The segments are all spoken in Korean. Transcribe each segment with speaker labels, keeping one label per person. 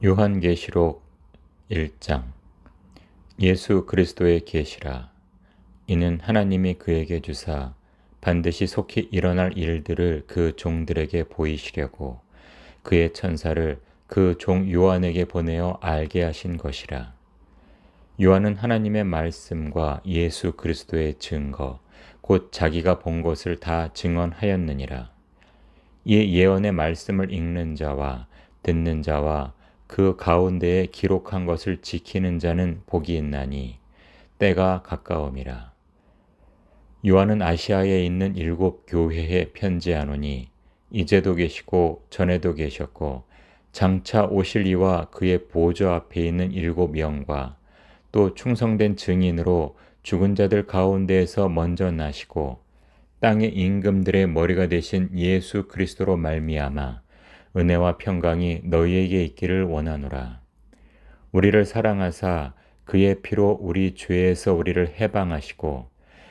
Speaker 1: 요한계시록 1장. 예수 그리스도의 계시라. 이는 하나님이 그에게 주사 반드시 속히 일어날 일들을 그 종들에게 보이시려고 그의 천사를 그 종 요한에게 보내어 알게 하신 것이라. 요한은 하나님의 말씀과 예수 그리스도의 증거 곧 자기가 본 것을 다 증언하였느니라. 이 예언의 말씀을 읽는 자와 듣는 자와 그 가운데에 기록한 것을 지키는 자는 복이 있나니 때가 가까움이라. 요한은 아시아에 있는 7교회에 편지하노니 이제도 계시고 전에도 계셨고 장차 오실 이와 그의 보좌 앞에 있는 7영과 또 충성된 증인으로 죽은 자들 가운데에서 먼저 나시고 땅의 임금들의 머리가 되신 예수 그리스도로 말미암아 은혜와 평강이 너희에게 있기를 원하노라. 우리를 사랑하사 그의 피로 우리 죄에서 우리를 해방하시고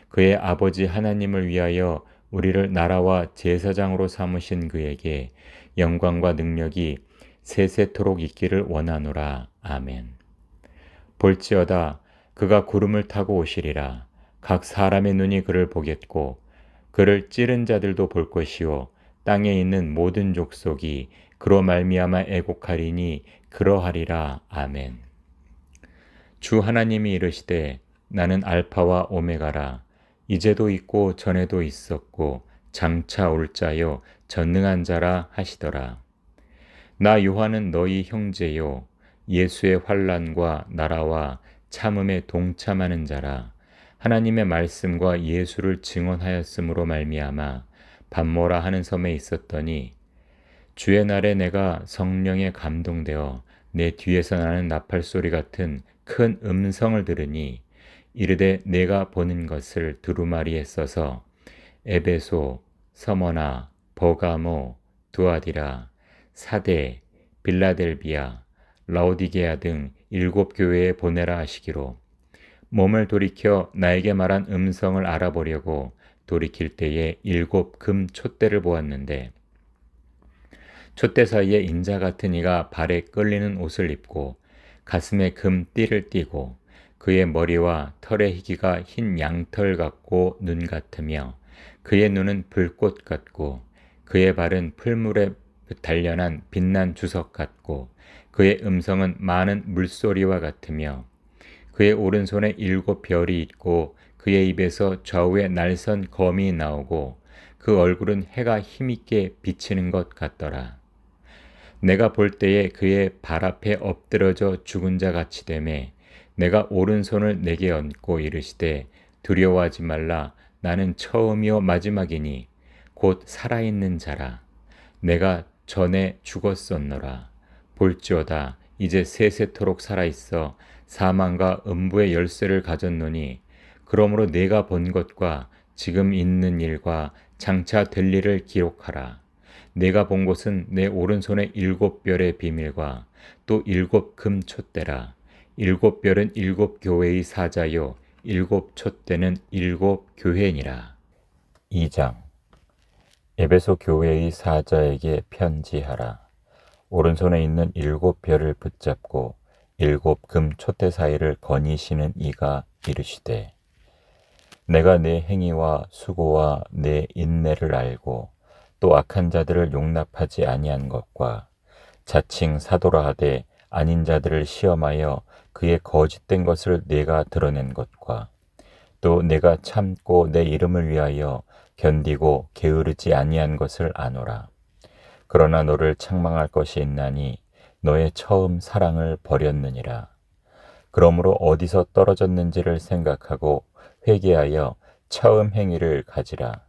Speaker 1: 그의 아버지 하나님을 위하여 우리를 나라와 제사장으로 삼으신 그에게 영광과 능력이 세세토록 있기를 원하노라. 아멘. 볼지어다 그가 구름을 타고 오시리라. 각 사람의 눈이 그를 보겠고 그를 찌른 자들도 볼 것이요 땅에 있는 모든 족속이 그로 말미암아 애곡하리니 그러하리라. 아멘. 주 하나님이 이르시되 나는 알파와 오메가라. 이제도 있고 전에도 있었고 장차 올 자요 전능한 자라 하시더라. 나 요한은 너희 형제요 예수의 환난과 나라와 참음에 동참하는 자라. 하나님의 말씀과 예수를 증언하였으므로 말미암아 밤모라 하는 섬에 있었더니 주의 날에 내가 성령에 감동되어 내 뒤에서 나는 나팔 소리 같은 큰 음성을 들으니 이르되 내가 보는 것을 두루마리에 써서 에베소, 서머나, 버가모, 두아디라, 사데, 빌라델비아, 라오디게아 등 7교회에 보내라 하시기로 몸을 돌이켜 나에게 말한 음성을 알아보려고 돌이킬 때에 7금 촛대를 보았는데 촛대 사이에 인자 같은 이가 발에 끌리는 옷을 입고 가슴에 금 띠를 띠고 그의 머리와 털의 희기가 흰 양털 같고 눈 같으며 그의 눈은 불꽃 같고 그의 발은 풀물에 단련한 빛난 주석 같고 그의 음성은 많은 물소리와 같으며 그의 오른손에 7별이 있고 그의 입에서 좌우에 날선 검이 나오고 그 얼굴은 해가 힘있게 비치는 것 같더라. 내가 볼 때에 그의 발 앞에 엎드러져 죽은 자 같이 되매 내가 오른손을 내게 얹고 이르시되 두려워하지 말라. 나는 처음이요 마지막이니 곧 살아있는 자라. 내가 전에 죽었었노라. 볼지어다 이제 세세토록 살아있어 사망과 음부의 열쇠를 가졌노니 그러므로 내가 본 것과 지금 있는 일과 장차 될 일을 기록하라. 내가 본 것은 내 오른손의 7별의 비밀과 또 7금 촛대라. 7별은 7교회의 사자요 7촛대는 7교회니라. 2장. 에베소 교회의 사자에게 편지하라. 오른손에 있는 7별을 붙잡고 7금 촛대 사이를 거니시는 이가 이르시되 내가 내 행위와 수고와 내 인내를 알고 또 악한 자들을 용납하지 아니한 것과 자칭 사도라 하되 아닌 자들을 시험하여 그의 거짓된 것을 내가 드러낸 것과 또 내가 참고 내 이름을 위하여 견디고 게으르지 아니한 것을 아노라. 그러나 너를 책망할 것이 있나니 너의 처음 사랑을 버렸느니라. 그러므로 어디서 떨어졌는지를 생각하고 회개하여 처음 행위를 가지라.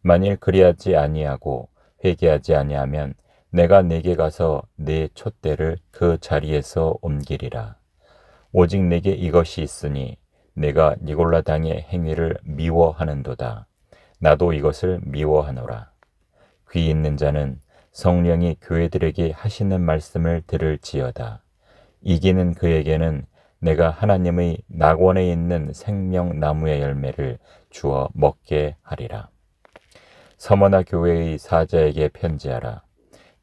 Speaker 1: 만일 그리하지 아니하고 회개하지 아니하면 내가 내게 가서 내 촛대를 그 자리에서 옮기리라. 오직 내게 이것이 있으니 내가 니골라 당의 행위를 미워하는도다. 나도 이것을 미워하노라. 귀 있는 자는 성령이 교회들에게 하시는 말씀을 들을지어다. 이기는 그에게는 내가 하나님의 낙원에 있는 생명나무의 열매를 주어 먹게 하리라. 서머나 교회의 사자에게 편지하라.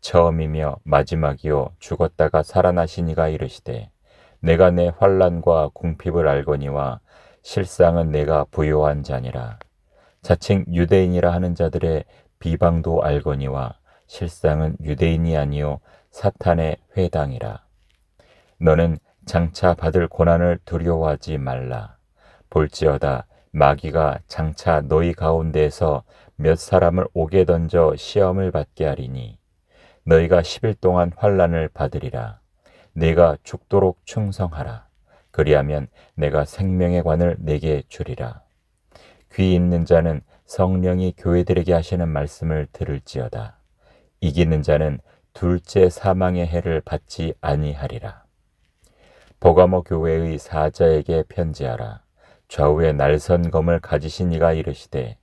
Speaker 1: 처음이며 마지막이요 죽었다가 살아나신 이가 이르시되 내가 내 환난과 궁핍을 알거니와 실상은 내가 부요한 자니라. 자칭 유대인이라 하는 자들의 비방도 알거니와 실상은 유대인이 아니요 사탄의 회당이라. 너는 장차 받을 고난을 두려워하지 말라. 볼지어다 마귀가 장차 너희 가운데에서 몇 사람을 옥에 던져 시험을 받게 하리니 너희가 10일 동안 환난을 받으리라. 네가 죽도록 충성하라. 그리하면 내가 생명의 관을 네게 주리라. 귀 있는 자는 성령이 교회들에게 하시는 말씀을 들을지어다. 이기는 자는 둘째 사망의 해를 받지 아니하리라. 버가모 교회의 사자에게 편지하라. 좌우에 날선 검을 가지신 이가 이르시되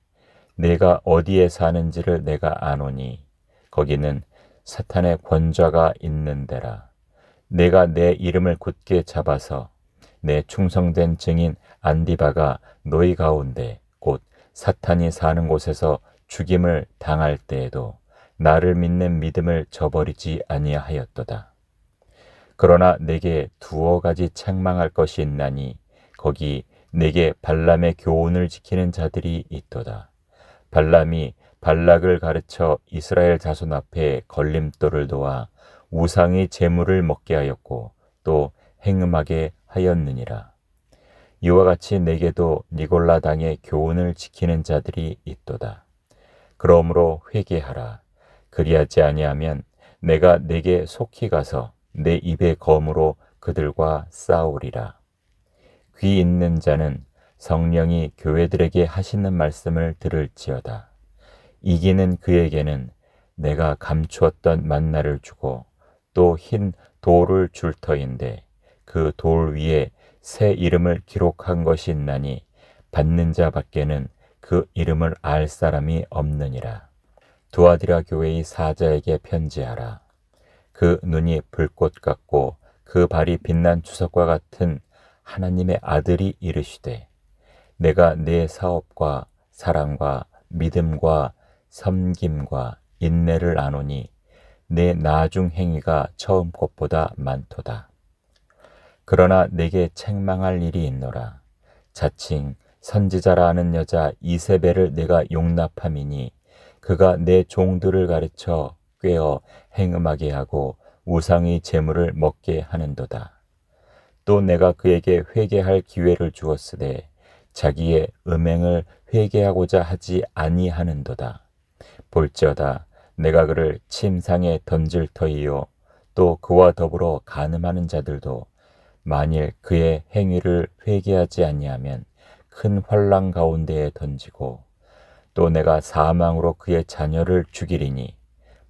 Speaker 1: 내가 어디에 사는지를 내가 아노니 거기는 사탄의 권좌가 있는 데라. 내가 내 이름을 굳게 잡아서 내 충성된 증인 안디바가 너희 가운데 곧 사탄이 사는 곳에서 죽임을 당할 때에도 나를 믿는 믿음을 저버리지 아니하였도다. 그러나 내게 두어 가지 책망할 것이 있나니 거기 내게 발람의 교훈을 지키는 자들이 있도다. 발람이 발락을 가르쳐 이스라엘 자손 앞에 걸림돌을 놓아 우상의 제물을 먹게 하였고 또 행음하게 하였느니라. 이와 같이 내게도 니골라 당의 교훈을 지키는 자들이 있도다. 그러므로 회개하라. 그리하지 아니하면 내가 내게 속히 가서 내 입의 검으로 그들과 싸우리라. 귀 있는 자는 성령이 교회들에게 하시는 말씀을 들을지어다. 이기는 그에게는 내가 감추었던 만나를 주고 또 흰 돌을 줄 터인데 그 돌 위에 새 이름을 기록한 것이 있나니 받는 자 밖에는 그 이름을 알 사람이 없느니라. 두아디라 교회의 사자에게 편지하라. 그 눈이 불꽃 같고 그 발이 빛난 주석과 같은 하나님의 아들이 이르시되 내가 내 사업과 사랑과 믿음과 섬김과 인내를 아노니 내 나중 행위가 처음 것보다 많도다. 그러나 내게 책망할 일이 있노라. 자칭 선지자라 하는 여자 이세벨을 내가 용납함이니 그가 내 종들을 가르쳐 꾀어 행음하게 하고 우상의 제물을 먹게 하는도다. 또 내가 그에게 회개할 기회를 주었으되 자기의 음행을 회개하고자 하지 아니하는도다. 볼지어다 내가 그를 침상에 던질 터이요 또 그와 더불어 간음하는 자들도 만일 그의 행위를 회개하지 아니하면 큰 환난 가운데에 던지고 또 내가 사망으로 그의 자녀를 죽이리니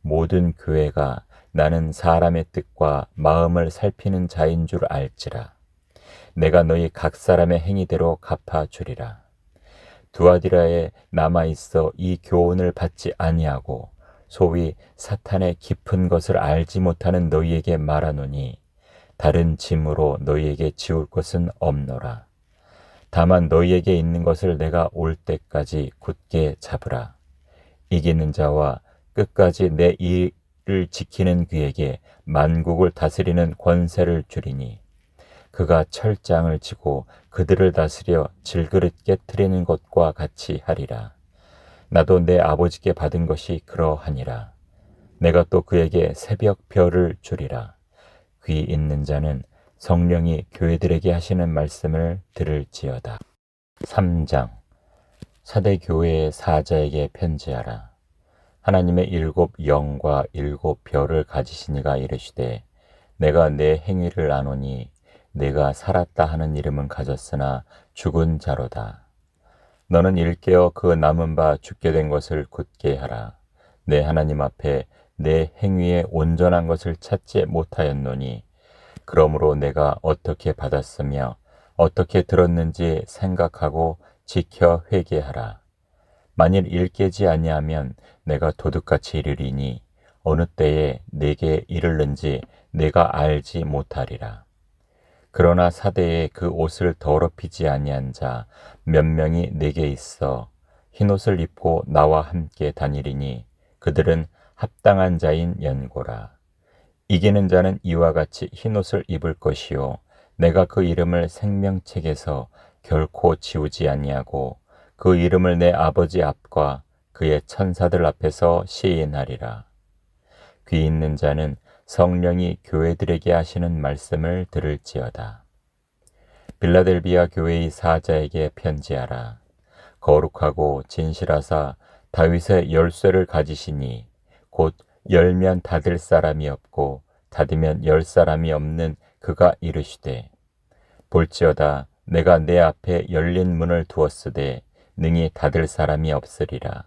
Speaker 1: 모든 교회가 나는 사람의 뜻과 마음을 살피는 자인 줄 알지라. 내가 너희 각 사람의 행위대로 갚아주리라. 두아디라에 남아있어 이 교훈을 받지 아니하고 소위 사탄의 깊은 것을 알지 못하는 너희에게 말하노니 다른 짐으로 너희에게 지울 것은 없노라. 다만 너희에게 있는 것을 내가 올 때까지 굳게 잡으라. 이기는 자와 끝까지 내 일을 지키는 그에게 만국을 다스리는 권세를 주리니 그가 철장을 치고 그들을 다스려 질그릇 깨트리는 것과 같이 하리라. 나도 내 아버지께 받은 것이 그러하니라. 내가 또 그에게 새벽 별을 주리라. 귀 있는 자는 성령이 교회들에게 하시는 말씀을 들을지어다. 3장 사대 교회의 사자에게 편지하라. 하나님의 7 영과 7 별을 가지신 이가 이르시되 내가 내 행위를 아노니 내가 살았다 하는 이름은 가졌으나 죽은 자로다. 너는 일깨어 그 남은 바 죽게 된 것을 굳게 하라. 내 하나님 앞에 내 행위의 온전한 것을 찾지 못하였노니 그러므로 내가 어떻게 받았으며 어떻게 들었는지 생각하고 지켜 회개하라. 만일 일깨지 아니하면 내가 도둑같이 이르리니 어느 때에 내게 이르는지 내가 알지 못하리라. 그러나 사대에 그 옷을 더럽히지 아니한 자 몇 명이 내게 있어 흰옷을 입고 나와 함께 다니리니 그들은 합당한 자인 연고라. 이기는 자는 이와 같이 흰옷을 입을 것이요 내가 그 이름을 생명책에서 결코 지우지 아니하고 그 이름을 내 아버지 앞과 그의 천사들 앞에서 시인하리라. 귀 있는 자는 성령이 교회들에게 하시는 말씀을 들을지어다. 빌라델비아 교회의 사자에게 편지하라. 거룩하고 진실하사 다윗의 열쇠를 가지시니 곧 열면 닫을 사람이 없고 닫으면 열 사람이 없는 그가 이르시되 볼지어다 내가 내 앞에 열린 문을 두었으되 능히 닫을 사람이 없으리라.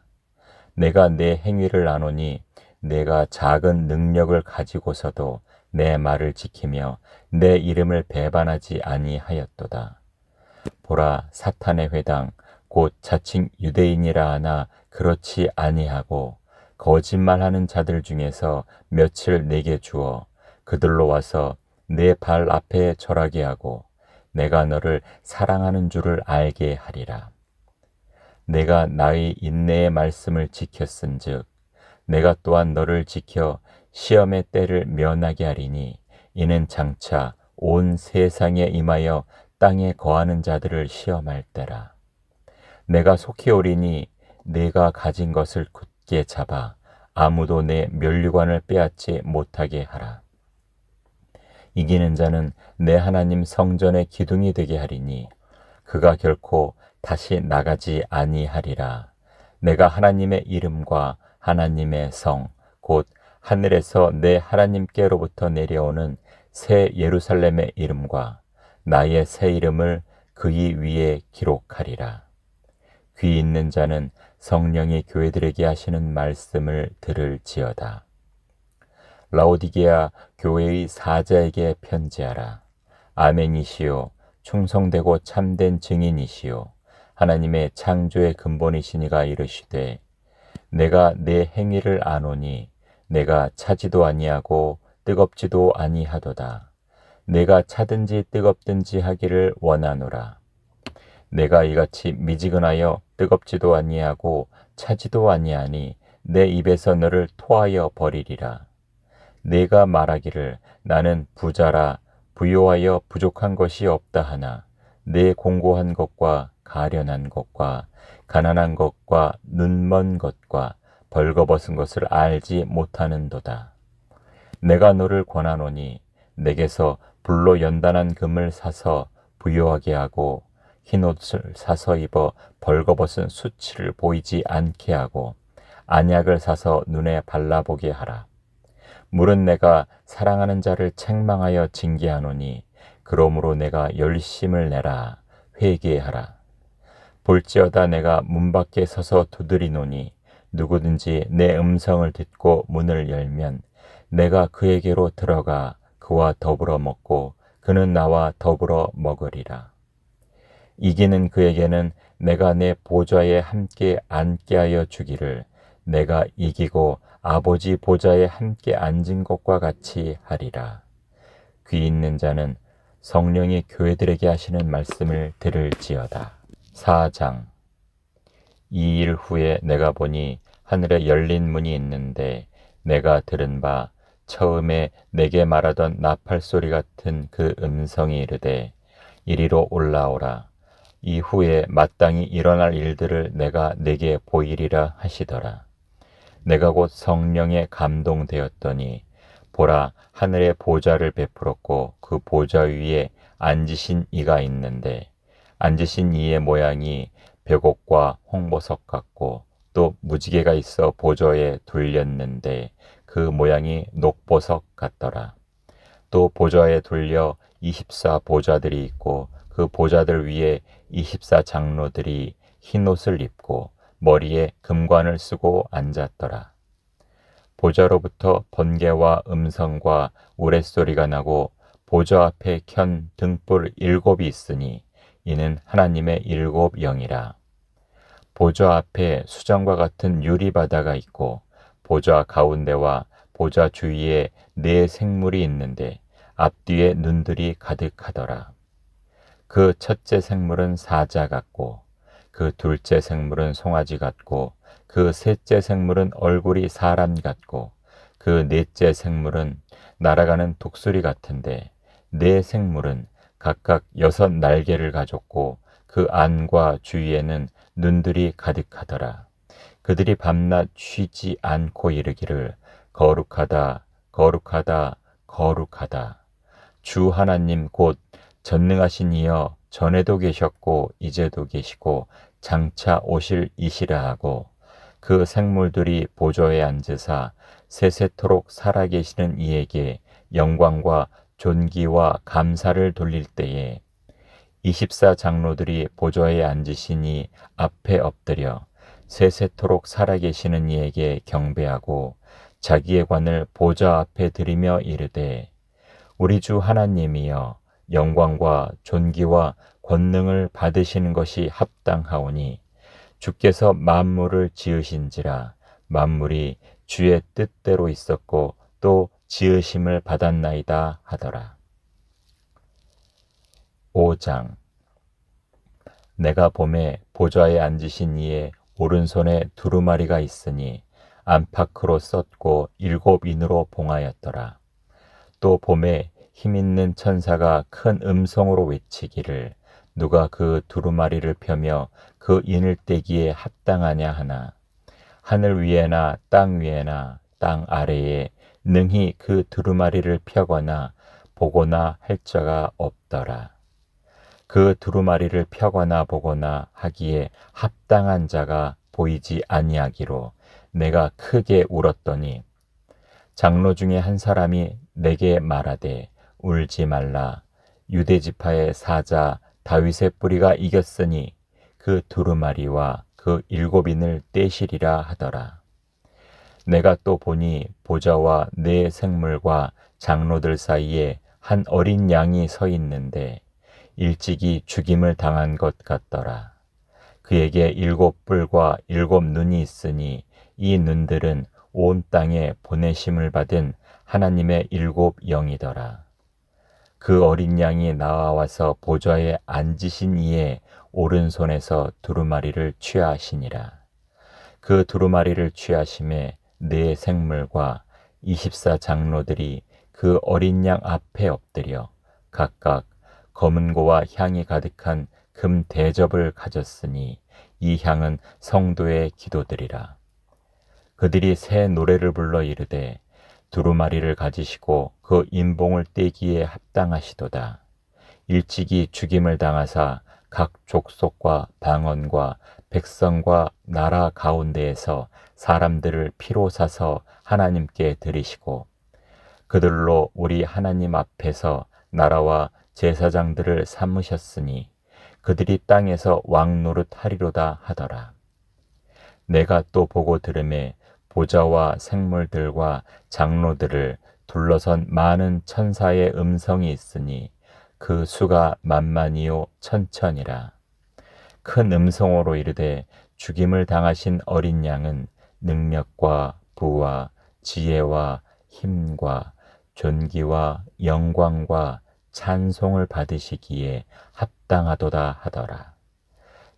Speaker 1: 내가 내 행위를 아노니 내가 작은 능력을 가지고서도 내 말을 지키며 내 이름을 배반하지 아니하였도다. 보라 사탄의 회당 곧 자칭 유대인이라 하나 그렇지 아니하고 거짓말하는 자들 중에서 며칠 내게 주어 그들로 와서 내 발 앞에 절하게 하고 내가 너를 사랑하는 줄을 알게 하리라. 내가 나의 인내의 말씀을 지켰은즉 내가 또한 너를 지켜 시험의 때를 면하게 하리니 이는 장차 온 세상에 임하여 땅에 거하는 자들을 시험할 때라. 내가 속히 오리니 내가 가진 것을 굳게 잡아 아무도 내 면류관을 빼앗지 못하게 하라. 이기는 자는 내 하나님 성전의 기둥이 되게 하리니 그가 결코 다시 나가지 아니하리라. 내가 하나님의 이름과 하나님의 성, 곧 하늘에서 내 하나님께로부터 내려오는 새 예루살렘의 이름과 나의 새 이름을 그이 위에 기록하리라. 귀 있는 자는 성령이 교회들에게 하시는 말씀을 들을지어다. 라오디게아 교회의 사자에게 편지하라. 아멘이시요 충성되고 참된 증인이시요 하나님의 창조의 근본이시니가 이르시되 내가 내 행위를 아노니 내가 차지도 아니하고 뜨겁지도 아니하도다. 내가 차든지 뜨겁든지 하기를 원하노라. 내가 이같이 미지근하여 뜨겁지도 아니하고 차지도 아니하니 내 입에서 너를 토하여 버리리라. 내가 말하기를 나는 부자라 부요하여 부족한 것이 없다 하나 내 공고한 것과 가련한 것과 가난한 것과 눈먼 것과 벌거벗은 것을 알지 못하는도다. 내가 너를 권하노니 내게서 불로 연단한 금을 사서 부요하게 하고 흰옷을 사서 입어 벌거벗은 수치를 보이지 않게 하고 안약을 사서 눈에 발라보게 하라. 물은 내가 사랑하는 자를 책망하여 징계하노니 그러므로 내가 열심을 내라 회개하라. 볼지어다 내가 문 밖에 서서 두드리노니 누구든지 내 음성을 듣고 문을 열면 내가 그에게로 들어가 그와 더불어 먹고 그는 나와 더불어 먹으리라. 이기는 그에게는 내가 내 보좌에 함께 앉게 하여 주기를 내가 이기고 아버지 보좌에 함께 앉은 것과 같이 하리라. 귀 있는 자는 성령이 교회들에게 하시는 말씀을 들을지어다. 4장. 이 일 후에 내가 보니 하늘에 열린 문이 있는데 내가 들은 바 처음에 내게 말하던 나팔 소리 같은 그 음성이 이르되 이리로 올라오라. 이후에 마땅히 일어날 일들을 내가 내게 보이리라 하시더라. 내가 곧 성령에 감동되었더니 보라 하늘에 보좌를 베풀었고 그 보좌 위에 앉으신 이가 있는데 앉으신 이의 모양이 벽옥과 홍보석 같고 또 무지개가 있어 보좌에 둘렸는데 그 모양이 녹보석 같더라. 또 보좌에 둘려 24 보좌들이 있고 그 보좌들 위에 24 장로들이 흰옷을 입고 머리에 금관을 쓰고 앉았더라. 보좌로부터 번개와 음성과 우레소리가 나고 보좌 앞에 켠 등불 7이 있으니 이는 하나님의 7 영이라. 보좌 앞에 수정과 같은 유리바다가 있고 보좌 가운데와 보좌 주위에 4 생물이 있는데 앞뒤에 눈들이 가득하더라. 그 첫째 생물은 사자 같고 그 둘째 생물은 송아지 같고 그 셋째 생물은 얼굴이 사람 같고 그 넷째 생물은 날아가는 독수리 같은데 네 생물은 각각 6 날개를 가졌고 그 안과 주위에는 눈들이 가득하더라. 그들이 밤낮 쉬지 않고 이르기를 거룩하다, 거룩하다, 거룩하다. 주 하나님 곧 전능하신 이여 전에도 계셨고 이제도 계시고 장차 오실 이시라 하고 그 생물들이 보좌에 앉으사 세세토록 살아계시는 이에게 영광과 존귀와 감사를 돌릴 때에 24 장로들이 보좌에 앉으시니 앞에 엎드려 세세토록 살아계시는 이에게 경배하고 자기의 관을 보좌 앞에 들이며 이르되 우리 주 하나님이여 영광과 존귀와 권능을 받으시는 것이 합당하오니 주께서 만물을 지으신지라 만물이 주의 뜻대로 있었고 또 지으심을 받았나이다 하더라. 5장 내가 봄에 보좌에 앉으신 이의 오른손에 두루마리가 있으니 안팎으로 썼고 7인으로 봉하였더라. 또 봄에 힘있는 천사가 큰 음성으로 외치기를 누가 그 두루마리를 펴며 그 인을 떼기에 합당하냐 하나 하늘 위에나 땅 위에나 땅 아래에 능히 그 두루마리를 펴거나 보거나 할 자가 없더라. 그 두루마리를 펴거나 보거나 하기에 합당한 자가 보이지 아니하기로 내가 크게 울었더니 장로 중에 한 사람이 내게 말하되 울지 말라 유대 지파의 사자 다윗의 뿌리가 이겼으니 그 두루마리와 그 7인을 떼시리라 하더라. 내가 또 보니 보좌와 네 생물과 장로들 사이에 한 어린 양이 서 있는데 일찍이 죽임을 당한 것 같더라. 그에게 7뿔과 7눈이 있으니 이 눈들은 온 땅에 보내심을 받은 하나님의 7영이더라. 그 어린 양이 나와서 보좌에 앉으신 이의 오른손에서 두루마리를 취하시니라. 그 두루마리를 취하심에 네 생물과 24 장로들이 그 어린 양 앞에 엎드려 각각 검은 고와 향이 가득한 금 대접을 가졌으니 이 향은 성도의 기도들이라. 그들이 새 노래를 불러 이르되 두루마리를 가지시고 그 인봉을 떼기에 합당하시도다. 일찍이 죽임을 당하사 각 족속과 방언과 백성과 나라 가운데에서 사람들을 피로 사서 하나님께 드리시고 그들로 우리 하나님 앞에서 나라와 제사장들을 삼으셨으니 그들이 땅에서 왕 노릇하리로다 하더라. 내가 또 보고 들으매 보좌와 생물들과 장로들을 둘러선 많은 천사의 음성이 있으니 그 수가 만만이요 천천이라. 큰 음성으로 이르되 죽임을 당하신 어린 양은 능력과 부와 지혜와 힘과 존귀와 영광과 찬송을 받으시기에 합당하도다 하더라.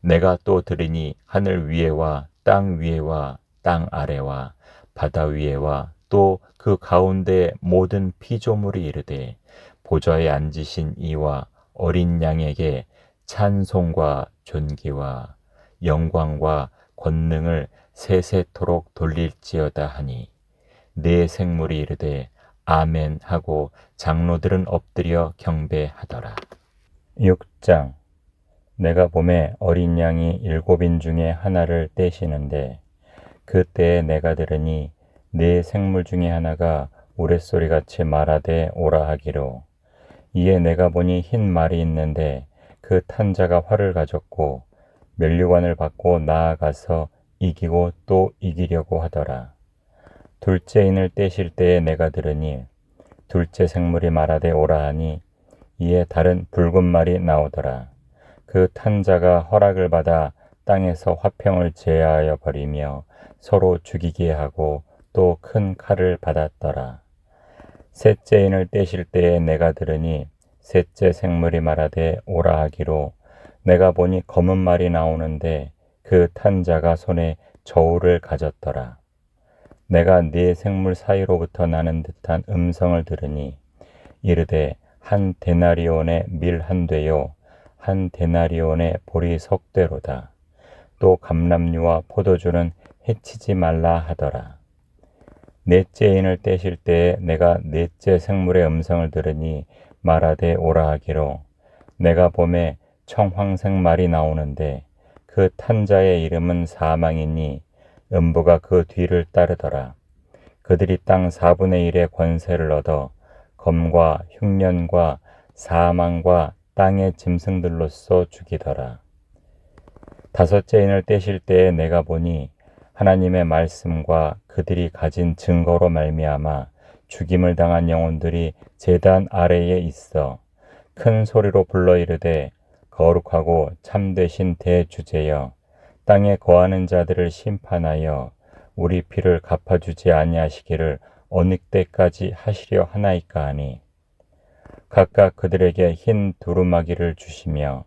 Speaker 1: 내가 또 들으니 하늘 위에와 땅 위에와 땅 아래와 바다 위에와 또 그 가운데 모든 피조물이 이르되 보좌에 앉으신 이와 어린 양에게 찬송과 존귀와 영광과 권능을 세세토록 돌릴지어다 하니 네 생물이 이르되 아멘 하고 장로들은 엎드려 경배하더라. 6장 내가 봄에 어린 양이 7인 중에 하나를 떼시는데 그때에 내가 들으니 네 생물 중에 하나가 우레소리같이 말하되 오라 하기로 이에 내가 보니 흰 말이 있는데 그 탄 자가 활을 가졌고 면류관을 받고 나아가서 이기고 또 이기려고 하더라. 둘째 인을 떼실 때에 내가 들으니 둘째 생물이 말하되 오라 하니 이에 다른 붉은 말이 나오더라. 그 탄 자가 허락을 받아 땅에서 화평을 제하여 버리며 서로 죽이게 하고 또 큰 칼을 받았더라. 셋째 인을 떼실 때에 내가 들으니 셋째 생물이 말하되 오라 하기로 내가 보니 검은 말이 나오는데 그 탄 자가 손에 저울을 가졌더라. 내가 네 생물 사이로부터 나는 듯한 음성을 들으니 이르되 한 데나리온의 밀 한 되요 한 데나리온의 보리 석 되로다. 또 감람류와 포도주는 해치지 말라 하더라. 넷째 인을 떼실 때에 내가 넷째 생물의 음성을 들으니 말하되 오라 하기로 내가 봄에 청황색 말이 나오는데 그 탄자의 이름은 사망이니 음부가 그 뒤를 따르더라. 그들이 땅 4분의 1의 권세를 얻어 검과 흉년과 사망과 땅의 짐승들로서 죽이더라. 다섯째 인을 떼실 때에 내가 보니 하나님의 말씀과 그들이 가진 증거로 말미암아 죽임을 당한 영혼들이 제단 아래에 있어 큰 소리로 불러 이르되 거룩하고 참되신 대주제여 땅에 거하는 자들을 심판하여 우리 피를 갚아주지 아니하시기를 어느 때까지 하시려 하나이까 하니 각각 그들에게 흰 두루마기를 주시며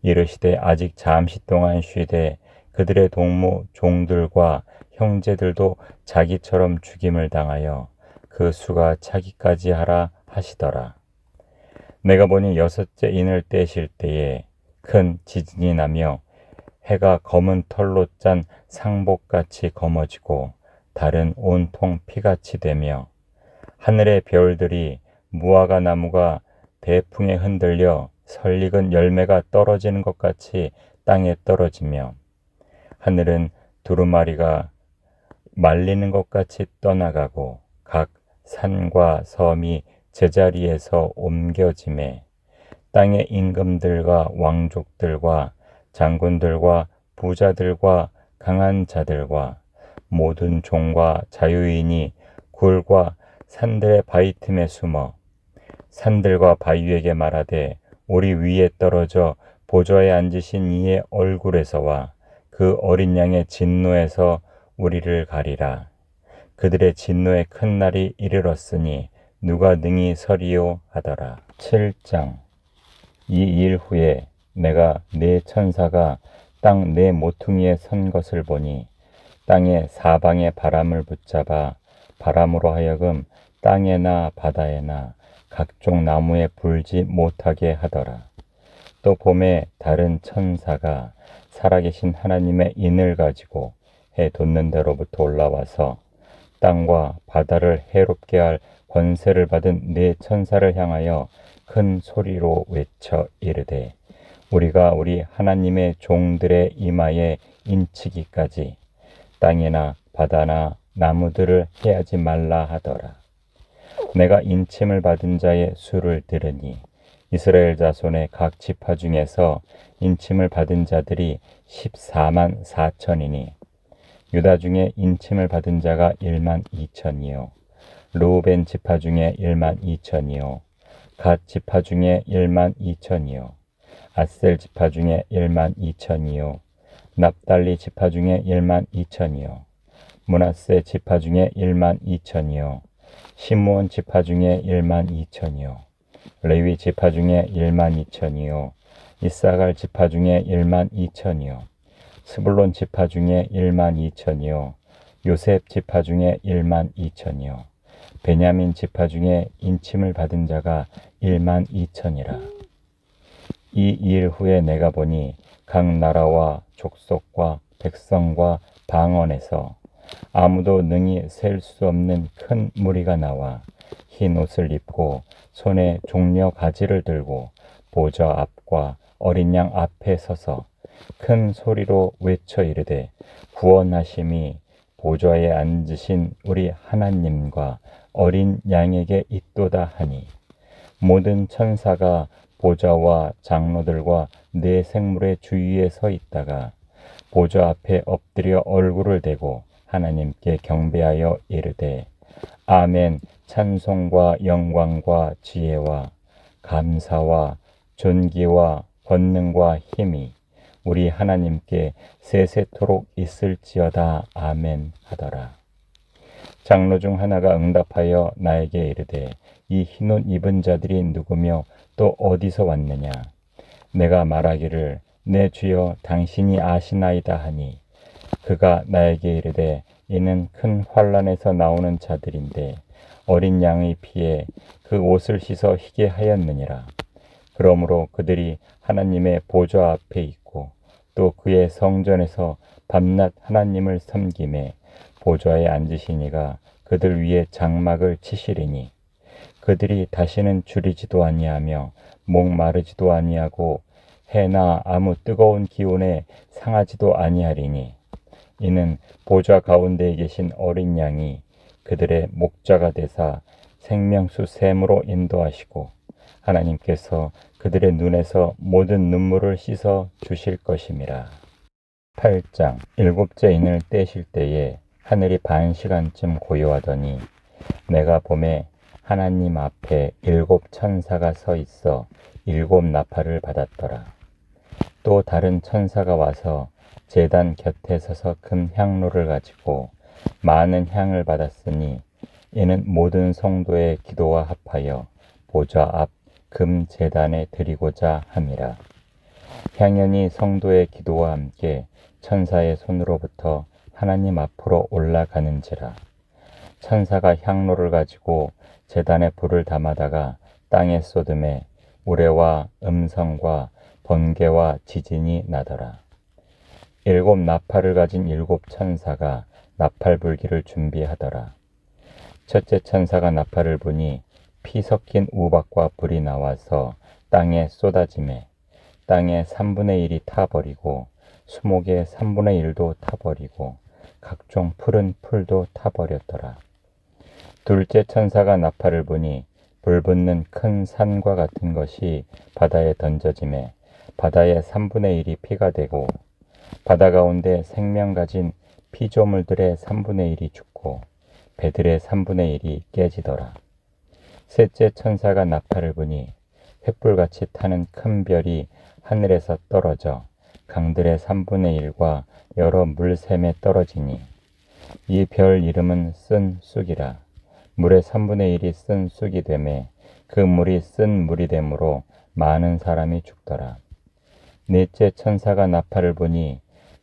Speaker 1: 이르시되 아직 잠시 동안 쉬되 그들의 동무 종들과 형제들도 자기처럼 죽임을 당하여 그 수가 차기까지 하라 하시더라. 내가 보니 여섯째 인을 떼실 때에 큰 지진이 나며 해가 검은 털로 짠 상복같이 검어지고 달은 온통 피같이 되며 하늘의 별들이 무화과 나무가 대풍에 흔들려 설익은 열매가 떨어지는 것 같이 땅에 떨어지며 하늘은 두루마리가 말리는 것 같이 떠나가고 각 산과 섬이 제자리에서 옮겨지매 땅의 임금들과 왕족들과 장군들과 부자들과 강한 자들과 모든 종과 자유인이 굴과 산들의 바위 틈에 숨어 산들과 바위에게 말하되 우리 위에 떨어져 보좌에 앉으신 이의 얼굴에서와 그 어린 양의 진노에서 우리를 가리라. 그들의 진노의 큰 날이 이르렀으니 누가 능히 서리요 하더라. 7장. 이 일 후에 내가 네 천사가 땅 네 모퉁이에 선 것을 보니 땅의 사방의 바람을 붙잡아 바람으로 하여금 땅에나 바다에나 각종 나무에 불지 못하게 하더라. 또 봄에 다른 천사가 살아계신 하나님의 인을 가지고 해 돋는 데로부터 올라와서 땅과 바다를 해롭게 할 권세를 받은 네 천사를 향하여 큰 소리로 외쳐 이르되 우리가 우리 하나님의 종들의 이마에 인치기까지 땅이나 바다나 나무들을 해하지 말라 하더라. 내가 인침을 받은 자의 수를 들으니 이스라엘 자손의 각 지파 중에서 인침을 받은 자들이 14만 4천이니 유다 중에 인침을 받은 자가 1만 2천이요 르우벤 지파 중에 1만 2천이요 갓 지파 중에 1만 2천이요 아셀 지파 중에 1만 2천이요 납달리 지파 중에 1만 2천이요 므낫세 지파 중에 1만 2천이요 시므온 지파 중에 1만 2천이요 레위 지파 중에 1만 2천이요 이사갈 지파 중에 1만 2천이요 스불론 지파 중에 1만 2천이요 요셉 지파 중에 1만 2천이요 베냐민 지파 중에 인침을 받은 자가 1만 2천이라. 이 일 후에 내가 보니 각 나라와 족속과 백성과 방언에서 아무도 능히 셀 수 없는 큰 무리가 나와 흰 옷을 입고 손에 종려 가지를 들고 보좌 앞과 어린 양 앞에 서서 큰 소리로 외쳐 이르되 구원하심이 보좌에 앉으신 우리 하나님과 어린 양에게 있도다 하니 모든 천사가 보좌와 장로들과 네 생물의 주위에 서 있다가 보좌 앞에 엎드려 얼굴을 대고 하나님께 경배하여 이르되 아멘 찬송과 영광과 지혜와 감사와 존귀와 권능과 힘이 우리 하나님께 세세토록 있을지어다 아멘 하더라. 장로 중 하나가 응답하여 나에게 이르되 이 흰옷 입은 자들이 누구며 또 어디서 왔느냐. 내가 말하기를 내 주여 당신이 아시나이다 하니 그가 나에게 이르되 이는 큰 환난에서 나오는 자들인데 어린 양의 피에 그 옷을 씻어 희게 하였느니라. 그러므로 그들이 하나님의 보좌 앞에 있고 또 그의 성전에서 밤낮 하나님을 섬김에 보좌에 앉으시니가 그들 위에 장막을 치시리니 그들이 다시는 줄이지도 아니하며 목마르지도 아니하고 해나 아무 뜨거운 기온에 상하지도 아니하리니 이는 보좌 가운데에 계신 어린 양이 그들의 목자가 되사 생명수 샘으로 인도하시고 하나님께서 그들의 눈에서 모든 눈물을 씻어 주실 것임이라. 8장 일곱째 인을 떼실 때에 하늘이 반 시간쯤 고요하더니 내가 보매 하나님 앞에 7천사가 서 있어 7나팔을 받았더라. 또 다른 천사가 와서 제단 곁에 서서 금 향로를 가지고 많은 향을 받았으니 이는 모든 성도의 기도와 합하여 보좌 앞 금 제단에 드리고자 함이라. 향연이 성도의 기도와 함께 천사의 손으로부터 하나님 앞으로 올라가는지라. 천사가 향로를 가지고 제단에 불을 담아다가 땅에 쏟음에 우레와 음성과 번개와 지진이 나더라. 7나팔을 가진 7천사가 나팔 불기를 준비하더라. 첫째 천사가 나팔을 부니 피 섞인 우박과 불이 나와서 땅에 쏟아지매 땅의 3분의 1이 타버리고 수목의 3분의 1도 타버리고 각종 푸른 풀도 타버렸더라. 둘째 천사가 나팔을 부니 불붙는 큰 산과 같은 것이 바다에 던져지매 바다의 3분의 1이 피가 되고 바다 가운데 생명 가진 피조물들의 3분의 1이 죽고 배들의 3분의 1이 깨지더라. 셋째 천사가 나팔을 부니 횃불같이 타는 큰 별이 하늘에서 떨어져 강들의 3분의 1과 여러 물샘에 떨어지니 이 별 이름은 쓴 쑥이라. 물의 3분의 1이 쓴 쑥이 되매 그 물이 쓴 물이 되므로 많은 사람이 죽더라. 넷째 천사가 나팔을 부니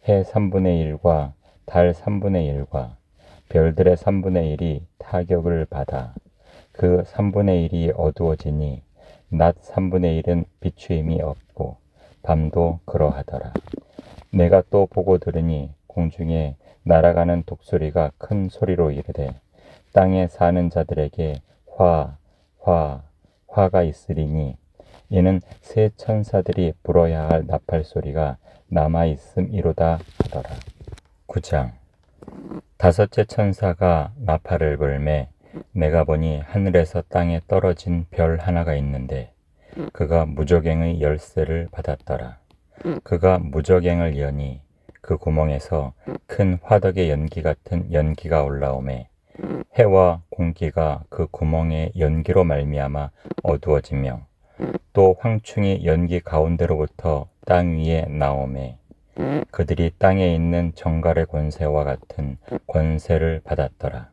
Speaker 1: 해 3분의 1과 달 3분의 1과 별들의 3분의 1이 타격을 받아 그 3분의 1이 어두워지니 낮 3분의 1은 비추임이 없고 밤도 그러하더라. 내가 또 보고 들으니 공중에 날아가는 독수리가 큰 소리로 이르되 땅에 사는 자들에게 화가 있으리니 이는 새 천사들이 불어야 할 나팔 소리가 남아 있음이로다 하더라. 9장 다섯째 천사가 나팔을 불매 내가 보니 하늘에서 땅에 떨어진 별 하나가 있는데 그가 무저갱의 열쇠를 받았더라. 그가 무저갱을 여니 그 구멍에서 큰 화덕의 연기 같은 연기가 올라오매 해와 공기가 그 구멍의 연기로 말미암아 어두워지며 또 황충이 연기 가운데로부터 땅 위에 나오매 그들이 땅에 있는 정갈의 권세와 같은 권세를 받았더라.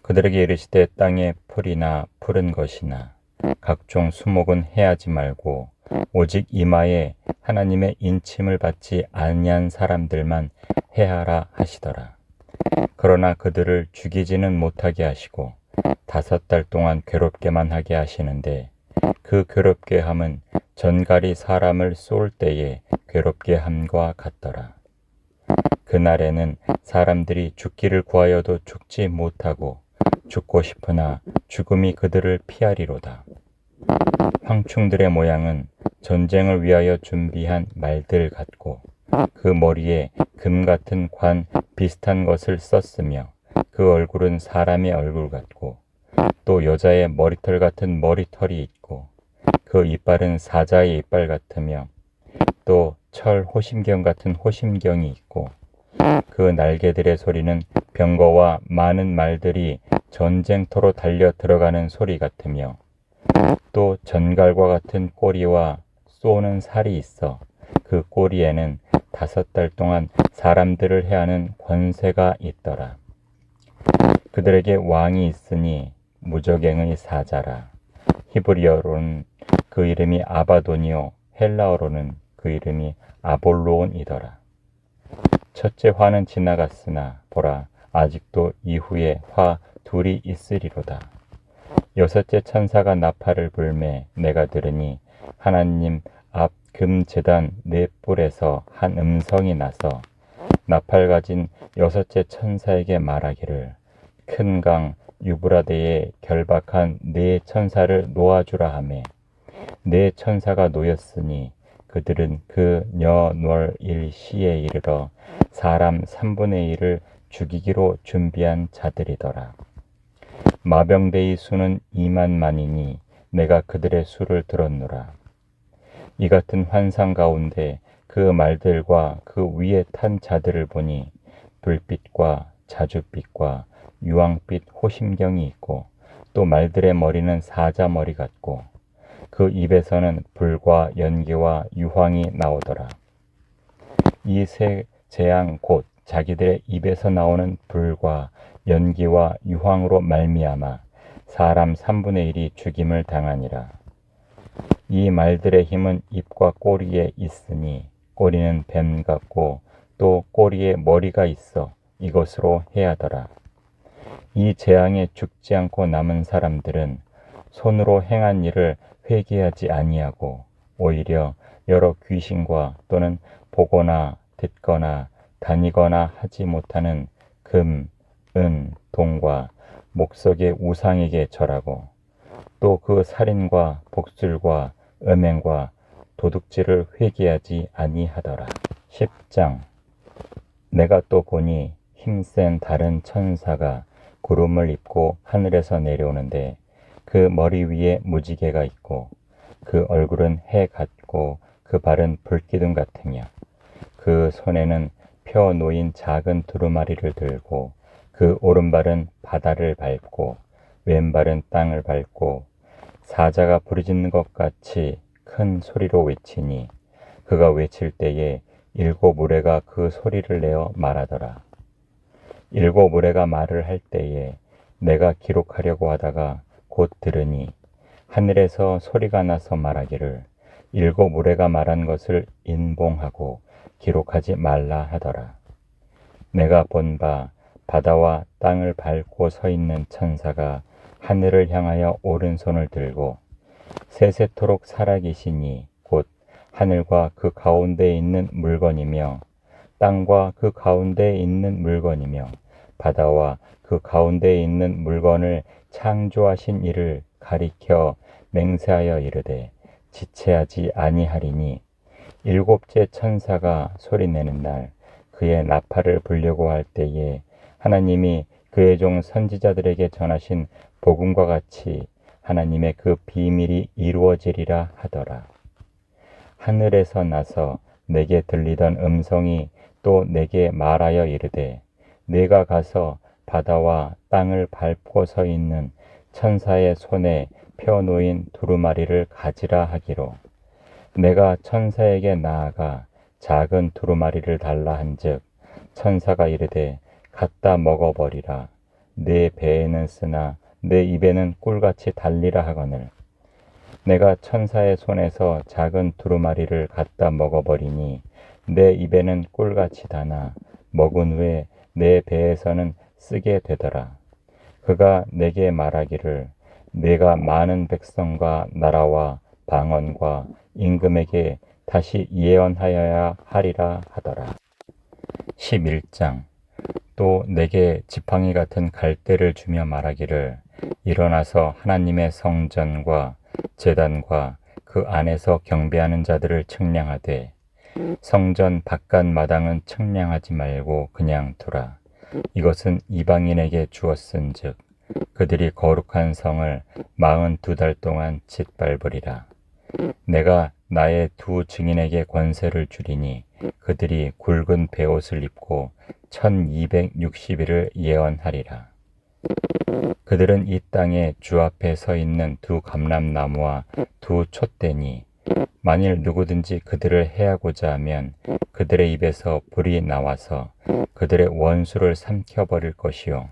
Speaker 1: 그들에게 이르시되 땅의 풀이나 푸른 것이나 각종 수목은 해하지 말고 오직 이마에 하나님의 인침을 받지 아니한 사람들만 해하라 하시더라. 그러나 그들을 죽이지는 못하게 하시고 5달 동안 괴롭게만 하게 하시는데 그 괴롭게 함은 전갈이 사람을 쏠 때에 괴롭게 함과 같더라. 그날에는 사람들이 죽기를 구하여도 죽지 못하고 죽고 싶으나 죽음이 그들을 피하리로다. 황충들의 모양은 전쟁을 위하여 준비한 말들 같고 그 머리에 금 같은 관 비슷한 것을 썼으며 그 얼굴은 사람의 얼굴 같고 또 여자의 머리털 같은 머리털이 있고 그 이빨은 사자의 이빨 같으며 또 철 호심경 같은 호심경이 있고 그 날개들의 소리는 병거와 많은 말들이 전쟁터로 달려 들어가는 소리 같으며 또 전갈과 같은 꼬리와 쏘는 살이 있어 그 꼬리에는 5달 동안 사람들을 해하는 권세가 있더라. 그들에게 왕이 있으니 무저갱의 사자라. 히브리어로는 그 이름이 아바돈이요 헬라어로는 그 이름이 아볼로온이더라. 첫째 화는 지나갔으나 보라 아직도 이후에 화 둘이 있으리로다. 여섯째 천사가 나팔을 불매 내가 들으니 하나님 앞 금제단 네 뿔에서 한 음성이 나서 나팔 가진 여섯째 천사에게 말하기를 큰 강 유브라데에 결박한 네 천사를 놓아주라 하매 네 천사가 놓였으니 그들은 그 녀월일 시에 이르러 사람 3분의 1을 죽이기로 준비한 자들이더라. 마병대의 수는 2만만이니 내가 그들의 수를 들었노라. 이 같은 환상 가운데 그 말들과 그 위에 탄 자들을 보니 불빛과 자줏빛과 유황빛 호심경이 있고 또 말들의 머리는 사자머리 같고 그 입에서는 불과 연기와 유황이 나오더라. 이 세 재앙 곧 자기들의 입에서 나오는 불과 연기와 유황으로 말미암아 사람 3분의 1이 죽임을 당하니라. 이 말들의 힘은 입과 꼬리에 있으니 꼬리는 뱀 같고 또 꼬리에 머리가 있어 이것으로 해하더라. 이 재앙에 죽지 않고 남은 사람들은 손으로 행한 일을 회개하지 아니하고 오히려 여러 귀신과 또는 보거나 듣거나 다니거나 하지 못하는 금, 은, 동과 목석의 우상에게 절하고 또 그 살인과 복술과 음행과 도둑질을 회개하지 아니하더라. 10장 내가 또 보니 힘센 다른 천사가 구름을 입고 하늘에서 내려오는데 그 머리 위에 무지개가 있고 그 얼굴은 해 같고 그 발은 불기둥 같으며 그 손에는 펴 놓인 작은 두루마리를 들고 그 오른발은 바다를 밟고 왼발은 땅을 밟고 사자가 부르짖는 것 같이 큰 소리로 외치니 그가 외칠 때에 7 무리가 그 소리를 내어 말하더라. 7 무리가 말을 할 때에 내가 기록하려고 하다가 곧 들으니 하늘에서 소리가 나서 말하기를 7 무리가 말한 것을 인봉하고 기록하지 말라 하더라. 내가 본 바 바다와 땅을 밟고 서 있는 천사가 하늘을 향하여 오른손을 들고 세세토록 살아계시니 곧 하늘과 그 가운데에 있는 물건이며 땅과 그 가운데에 있는 물건이며 바다와 그 가운데에 있는 물건을 창조하신 이를 가리켜 맹세하여 이르되 지체하지 아니하리니 7째 천사가 소리내는 날 그의 나팔을 불려고 할 때에 하나님이 그의 종 선지자들에게 전하신 복음과 같이 하나님의 그 비밀이 이루어지리라 하더라. 하늘에서 나서 내게 들리던 음성이 또 내게 말하여 이르되 내가 가서 바다와 땅을 밟고 서 있는 천사의 손에 펴놓인 두루마리를 가지라 하기로 내가 천사에게 나아가 작은 두루마리를 달라 한즉 천사가 이르되 갖다 먹어버리라. 내 배에는 쓰나 내 입에는 꿀같이 달리라 하거늘 내가 천사의 손에서 작은 두루마리를 갖다 먹어버리니 내 입에는 꿀같이 다나 먹은 후에 내 배에서는 쓰게 되더라. 그가 내게 말하기를 내가 많은 백성과 나라와 방언과 임금에게 다시 예언하여야 하리라 하더라. 11장 또 내게 지팡이 같은 갈대를 주며 말하기를 일어나서 하나님의 성전과 제단과 그 안에서 경배하는 자들을 측량하되 성전 바깥 마당은 측량하지 말고 그냥 두라. 이것은 이방인에게 주었은즉 그들이 거룩한 성을 42달 동안 짓밟으리라. 내가 나의 2 증인에게 권세를 주리니 그들이 굵은 베옷을 입고 1260일을 예언하리라. 그들은 이 땅에 주 앞에 서 있는 2 감람나무와 2 촛대니 만일 누구든지 그들을 해하고자 하면 그들의 입에서 불이 나와서 그들의 원수를 삼켜버릴 것이요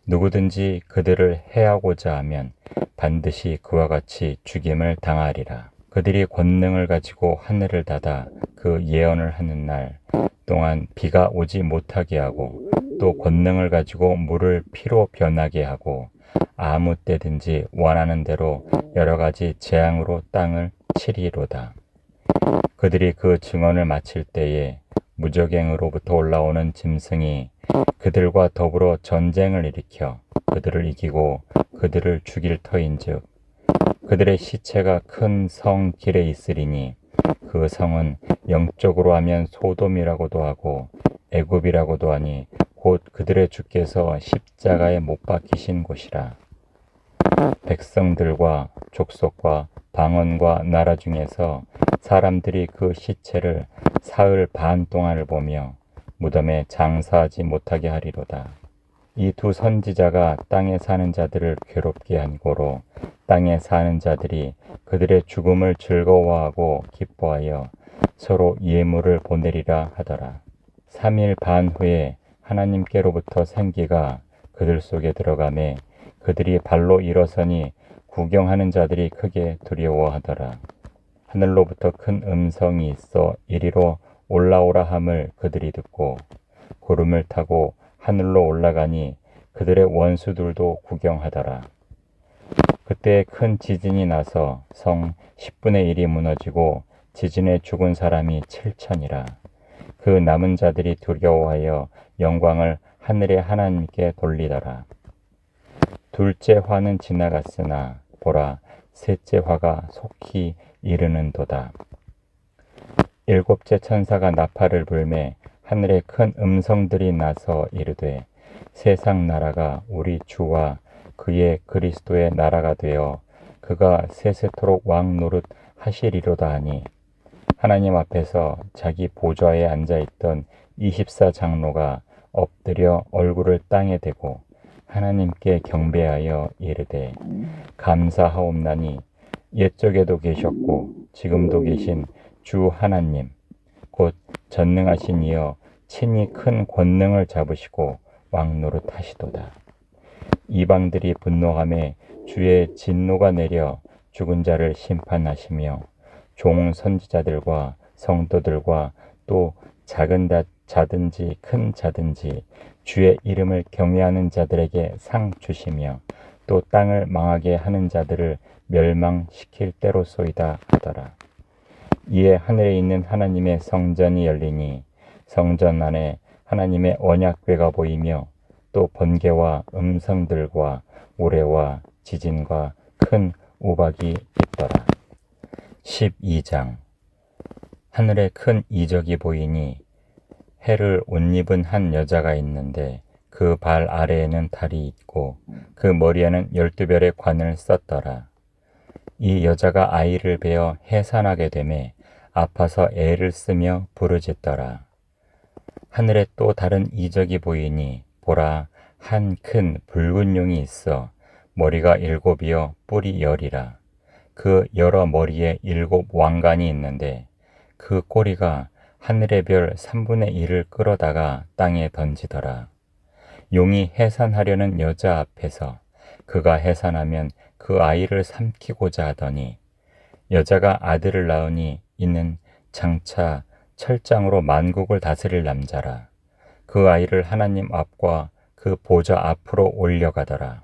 Speaker 1: 누구든지 그들을 해하고자 하면 반드시 그와 같이 죽임을 당하리라. 그들이 권능을 가지고 하늘을 닫아 그 예언을 하는 날 동안 비가 오지 못하게 하고 또 권능을 가지고 물을 피로 변하게 하고 아무 때든지 원하는 대로 여러 가지 재앙으로 땅을 치리로다. 그들이 그 증언을 마칠 때에 무적행으로부터 올라오는 짐승이 그들과 더불어 전쟁을 일으켜 그들을 이기고 그들을 죽일 터인즉 그들의 시체가 큰 성 길에 있으리니 그 성은 영적으로 하면 소돔이라고도 하고 애굽이라고도 하니 곧 그들의 주께서 십자가에 못 박히신 곳이라. 백성들과 족속과 방언과 나라 중에서 사람들이 그 시체를 사흘 반 동안을 보며 무덤에 장사하지 못하게 하리로다. 이 두 선지자가 땅에 사는 자들을 괴롭게 한 고로 땅에 사는 자들이 그들의 죽음을 즐거워하고 기뻐하여 서로 예물을 보내리라 하더라. 3일 반 후에 하나님께로부터 생기가 그들 속에 들어가매 그들이 발로 일어서니 구경하는 자들이 크게 두려워하더라. 하늘로부터 큰 음성이 있어 이리로 올라오라 함을 그들이 듣고 구름을 타고 하늘로 올라가니 그들의 원수들도 구경하더라. 그때 큰 지진이 나서 성 10분의 1이 무너지고 지진에 죽은 사람이 7천이라. 그 남은 자들이 두려워하여 영광을 하늘의 하나님께 돌리더라. 둘째 화는 지나갔으나 보라 셋째 화가 속히 이르는도다. 일곱째 천사가 나팔을 불매 하늘에 큰 음성들이 나서 이르되 세상 나라가 우리 주와 그의 그리스도의 나라가 되어 그가 세세토록 왕 노릇 하시리로다 하니 하나님 앞에서 자기 보좌에 앉아있던 24장로가 엎드려 얼굴을 땅에 대고 하나님께 경배하여 이르되 감사하옵나니 옛적에도 계셨고 지금도 계신 주 하나님 곧 전능하신 이여 친히 큰 권능을 잡으시고 왕노릇 하시도다. 이방들이 분노하며 주의 진노가 내려 죽은 자를 심판하시며 종 선지자들과 성도들과 또 작은 자든지 큰 자든지 주의 이름을 경외하는 자들에게 상 주시며 또 땅을 망하게 하는 자들을 멸망시킬 때로소이다 하더라. 이에 하늘에 있는 하나님의 성전이 열리니 성전 안에 하나님의 언약궤가 보이며 또 번개와 음성들과 우레와 지진과 큰 우박이 있더라. 12장 하늘에 큰 이적이 보이니 해를 옷 입은 한 여자가 있는데 그 발 아래에는 달이 있고 그 머리에는 12별의 관을 썼더라. 이 여자가 아이를 베어 해산하게 되매 아파서 애를 쓰며 부르짖더라. 하늘에 또 다른 이적이 보이니 보라 한 큰 붉은 용이 있어 머리가 7이요 뿔이 10이라. 그 여러 머리에 7 왕관이 있는데 그 꼬리가 하늘의 별 3분의 1을 끌어다가 땅에 던지더라. 용이 해산하려는 여자 앞에서 그가 해산하면 그 아이를 삼키고자 하더니 여자가 아들을 낳으니 이는 장차 철장으로 만국을 다스릴 남자라. 그 아이를 하나님 앞과 그 보좌 앞으로 올려가더라.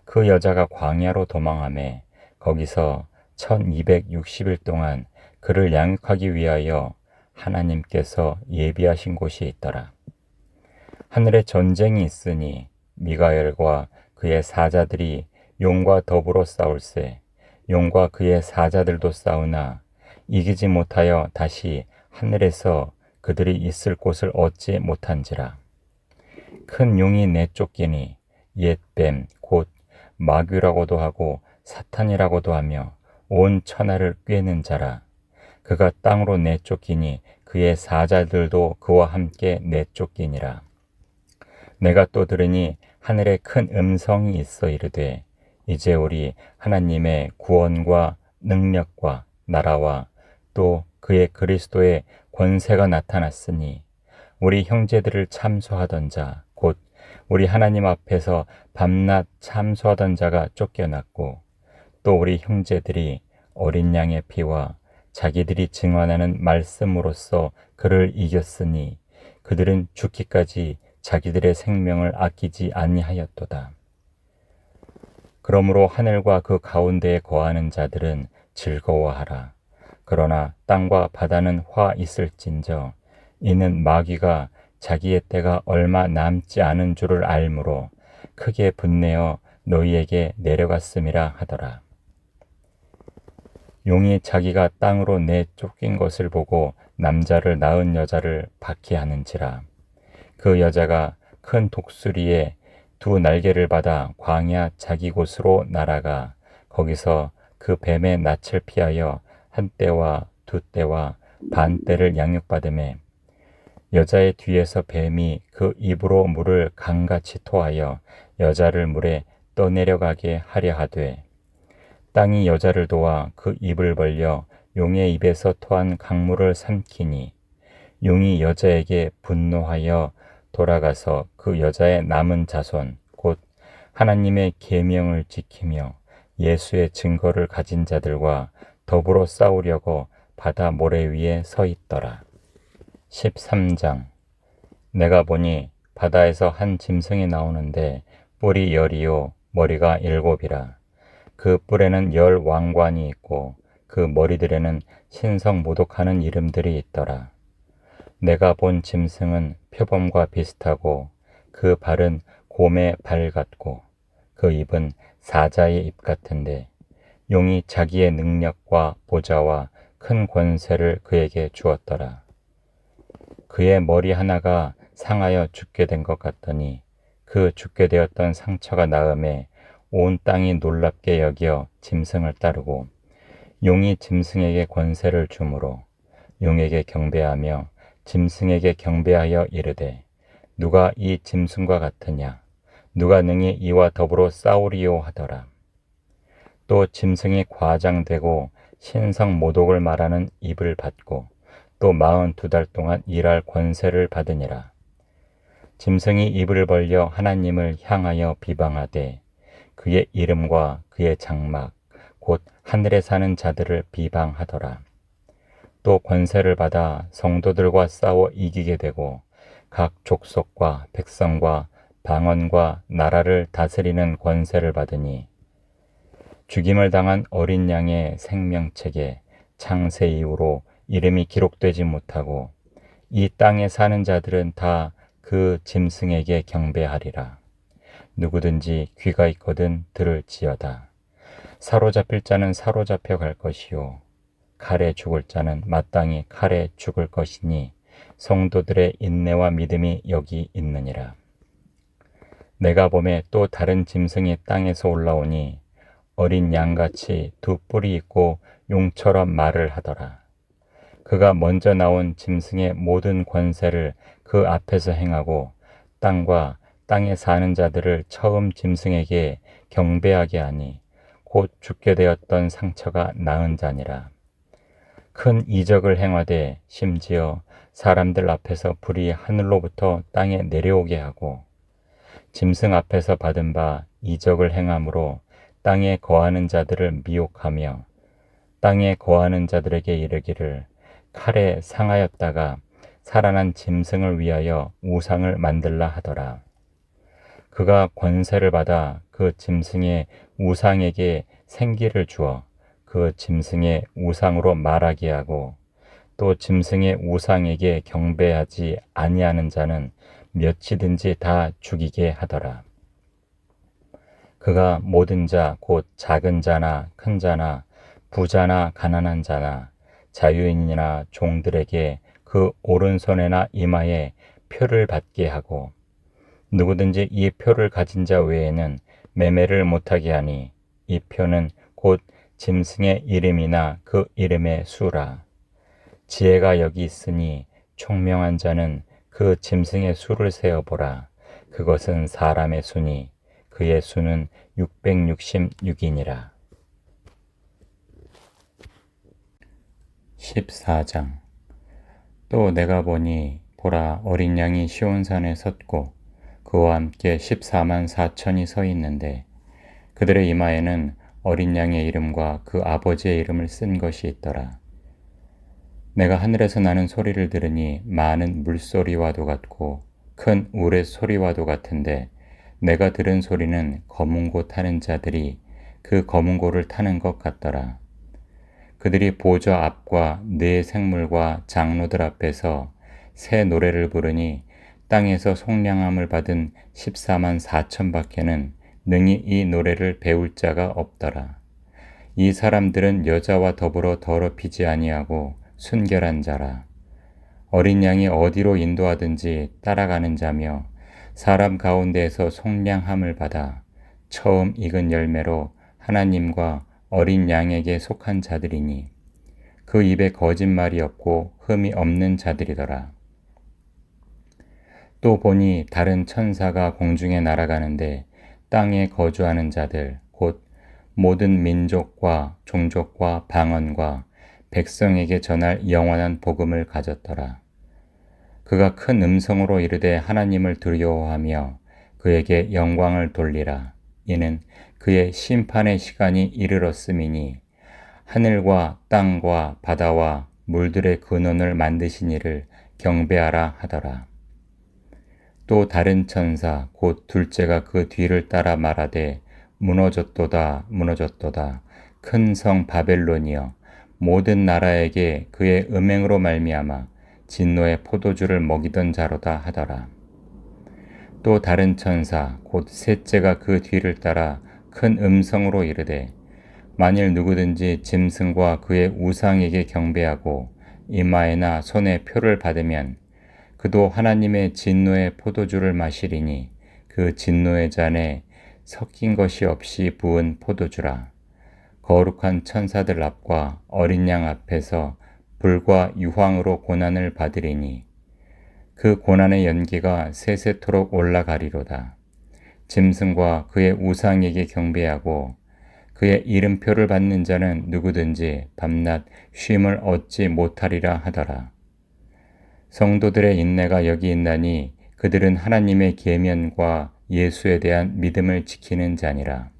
Speaker 1: 그 여자가 광야로 도망하매 거기서 1260일 동안 그를 양육하기 위하여 하나님께서 예비하신 곳이 있더라. 하늘에 전쟁이 있으니 미가엘과 그의 사자들이 용과 더불어 싸울세. 용과 그의 사자들도 싸우나 이기지 못하여 다시 하늘에서 그들이 있을 곳을 얻지 못한지라. 큰 용이 내쫓기니 옛뱀 곧 마귀라고도 하고 사탄이라고도 하며 온 천하를 꿰는 자라. 그가 땅으로 내쫓기니 그의 사자들도 그와 함께 내쫓기니라. 내가 또 들으니 하늘에 큰 음성이 있어 이르되 이제 우리 하나님의 구원과 능력과 나라와 또 그의 그리스도의 권세가 나타났으니 우리 형제들을 참소하던 자 곧 우리 하나님 앞에서 밤낮 참소하던 자가 쫓겨났고 또 우리 형제들이 어린 양의 피와 자기들이 증언하는 말씀으로써 그를 이겼으니 그들은 죽기까지 자기들의 생명을 아끼지 아니하였도다. 그러므로 하늘과 그 가운데에 거하는 자들은 즐거워하라. 그러나 땅과 바다는 화 있을진저 이는 마귀가 자기의 때가 얼마 남지 않은 줄을 알므로 크게 분내어 너희에게 내려갔음이라 하더라. 용이 자기가 땅으로 내쫓긴 것을 보고 남자를 낳은 여자를 박해하는지라. 그 여자가 큰 독수리에 두 날개를 받아 광야 자기 곳으로 날아가 거기서 그 뱀의 낯을 피하여 한 때와 두 때와 반 때를 양육받음에 여자의 뒤에서 뱀이 그 입으로 물을 강같이 토하여 여자를 물에 떠내려가게 하려 하되 땅이 여자를 도와 그 입을 벌려 용의 입에서 토한 강물을 삼키니 용이 여자에게 분노하여 돌아가서 그 여자의 남은 자손 곧 하나님의 계명을 지키며 예수의 증거를 가진 자들과 더불어 싸우려고 바다 모래 위에 서 있더라. 13장. 내가 보니 바다에서 한 짐승이 나오는데 뿔이 10이요 머리가 7이라. 그 뿔에는 10 왕관이 있고 그 머리들에는 신성 모독하는 이름들이 있더라. 내가 본 짐승은 표범과 비슷하고 그 발은 곰의 발 같고 그 입은 사자의 입 같은데 용이 자기의 능력과 보좌와 큰 권세를 그에게 주었더라. 그의 머리 하나가 상하여 죽게 된 것 같더니 그 죽게 되었던 상처가 나음에 온 땅이 놀랍게 여겨 짐승을 따르고 용이 짐승에게 권세를 주므로 용에게 경배하며 짐승에게 경배하여 이르되 누가 이 짐승과 같으냐 누가 능히 이와 더불어 싸우리요 하더라. 또 짐승이 과장되고 신성 모독을 말하는 입을 받고 또 42달 동안 일할 권세를 받으니라. 짐승이 입을 벌려 하나님을 향하여 비방하되 그의 이름과 그의 장막 곧 하늘에 사는 자들을 비방하더라. 또 권세를 받아 성도들과 싸워 이기게 되고 각 족속과 백성과 방언과 나라를 다스리는 권세를 받으니 죽임을 당한 어린 양의 생명책에 창세 이후로 이름이 기록되지 못하고 이 땅에 사는 자들은 다 그 짐승에게 경배하리라. 누구든지 귀가 있거든 들을지어다. 사로잡힐 자는 사로잡혀 갈 것이요 칼에 죽을 자는 마땅히 칼에 죽을 것이니 성도들의 인내와 믿음이 여기 있느니라. 내가 보매 또 다른 짐승이 땅에서 올라오니 어린 양같이 두 뿔이 있고 용처럼 말을 하더라. 그가 먼저 나온 짐승의 모든 권세를 그 앞에서 행하고 땅과 땅에 사는 자들을 처음 짐승에게 경배하게 하니 곧 죽게 되었던 상처가 나은 자니라. 큰 이적을 행하되 심지어 사람들 앞에서 불이 하늘로부터 땅에 내려오게 하고 짐승 앞에서 받은 바 이적을 행함으로 땅에 거하는 자들을 미혹하며 땅에 거하는 자들에게 이르기를 칼에 상하였다가 살아난 짐승을 위하여 우상을 만들라 하더라. 그가 권세를 받아 그 짐승의 우상에게 생기를 주어 그 짐승의 우상으로 말하게 하고 또 짐승의 우상에게 경배하지 아니하는 자는 몇이든지 다 죽이게 하더라. 그가 모든 자 곧 작은 자나 큰 자나 부자나 가난한 자나 자유인이나 종들에게 그 오른손에나 이마에 표를 받게 하고 누구든지 이 표를 가진 자 외에는 매매를 못하게 하니 이 표는 곧 짐승의 이름이나 그 이름의 수라. 지혜가 여기 있으니 총명한 자는 그 짐승의 수를 세어보라. 그것은 사람의 수니 그의 수는 666이니라. 14장. 또 내가 보니 보라 어린 양이 시온산에 섰고 그와 함께 14만 4천이 서 있는데 그들의 이마에는 어린 양의 이름과 그 아버지의 이름을 쓴 것이 있더라. 내가 하늘에서 나는 소리를 들으니 많은 물소리와도 같고 큰 우레 소리와도 같은데 내가 들은 소리는 검은 고 타는 자들이 그 검은 고를 타는 것 같더라. 그들이 보좌 앞과 네 생물과 장로들 앞에서 새 노래를 부르니 땅에서 속량함을 받은 14만 4천 밖에는 능히 이 노래를 배울 자가 없더라. 이 사람들은 여자와 더불어 더럽히지 아니하고 순결한 자라. 어린 양이 어디로 인도하든지 따라가는 자며 사람 가운데에서 속량함을 받아 처음 익은 열매로 하나님과 어린 양에게 속한 자들이니 그 입에 거짓말이 없고 흠이 없는 자들이더라. 또 보니 다른 천사가 공중에 날아가는데 땅에 거주하는 자들 곧 모든 민족과 종족과 방언과 백성에게 전할 영원한 복음을 가졌더라. 그가 큰 음성으로 이르되 하나님을 두려워하며 그에게 영광을 돌리라. 이는 그의 심판의 시간이 이르렀음이니 하늘과 땅과 바다와 물들의 근원을 만드신 이를 경배하라 하더라. 또 다른 천사 곧 둘째가 그 뒤를 따라 말하되 무너졌도다 무너졌도다 큰 성 바벨론이여 모든 나라에게 그의 음행으로 말미암아 진노의 포도주를 먹이던 자로다 하더라. 또 다른 천사 곧 셋째가 그 뒤를 따라 큰 음성으로 이르되 만일 누구든지 짐승과 그의 우상에게 경배하고 이마에나 손에 표를 받으면 그도 하나님의 진노의 포도주를 마시리니 그 진노의 잔에 섞인 것이 없이 부은 포도주라. 거룩한 천사들 앞과 어린 양 앞에서 불과 유황으로 고난을 받으리니 그 고난의 연기가 세세토록 올라가리로다. 짐승과 그의 우상에게 경배하고 그의 이름표를 받는 자는 누구든지 밤낮 쉼을 얻지 못하리라 하더라. 성도들의 인내가 여기 있나니 그들은 하나님의 계명과 예수에 대한 믿음을 지키는 자니라.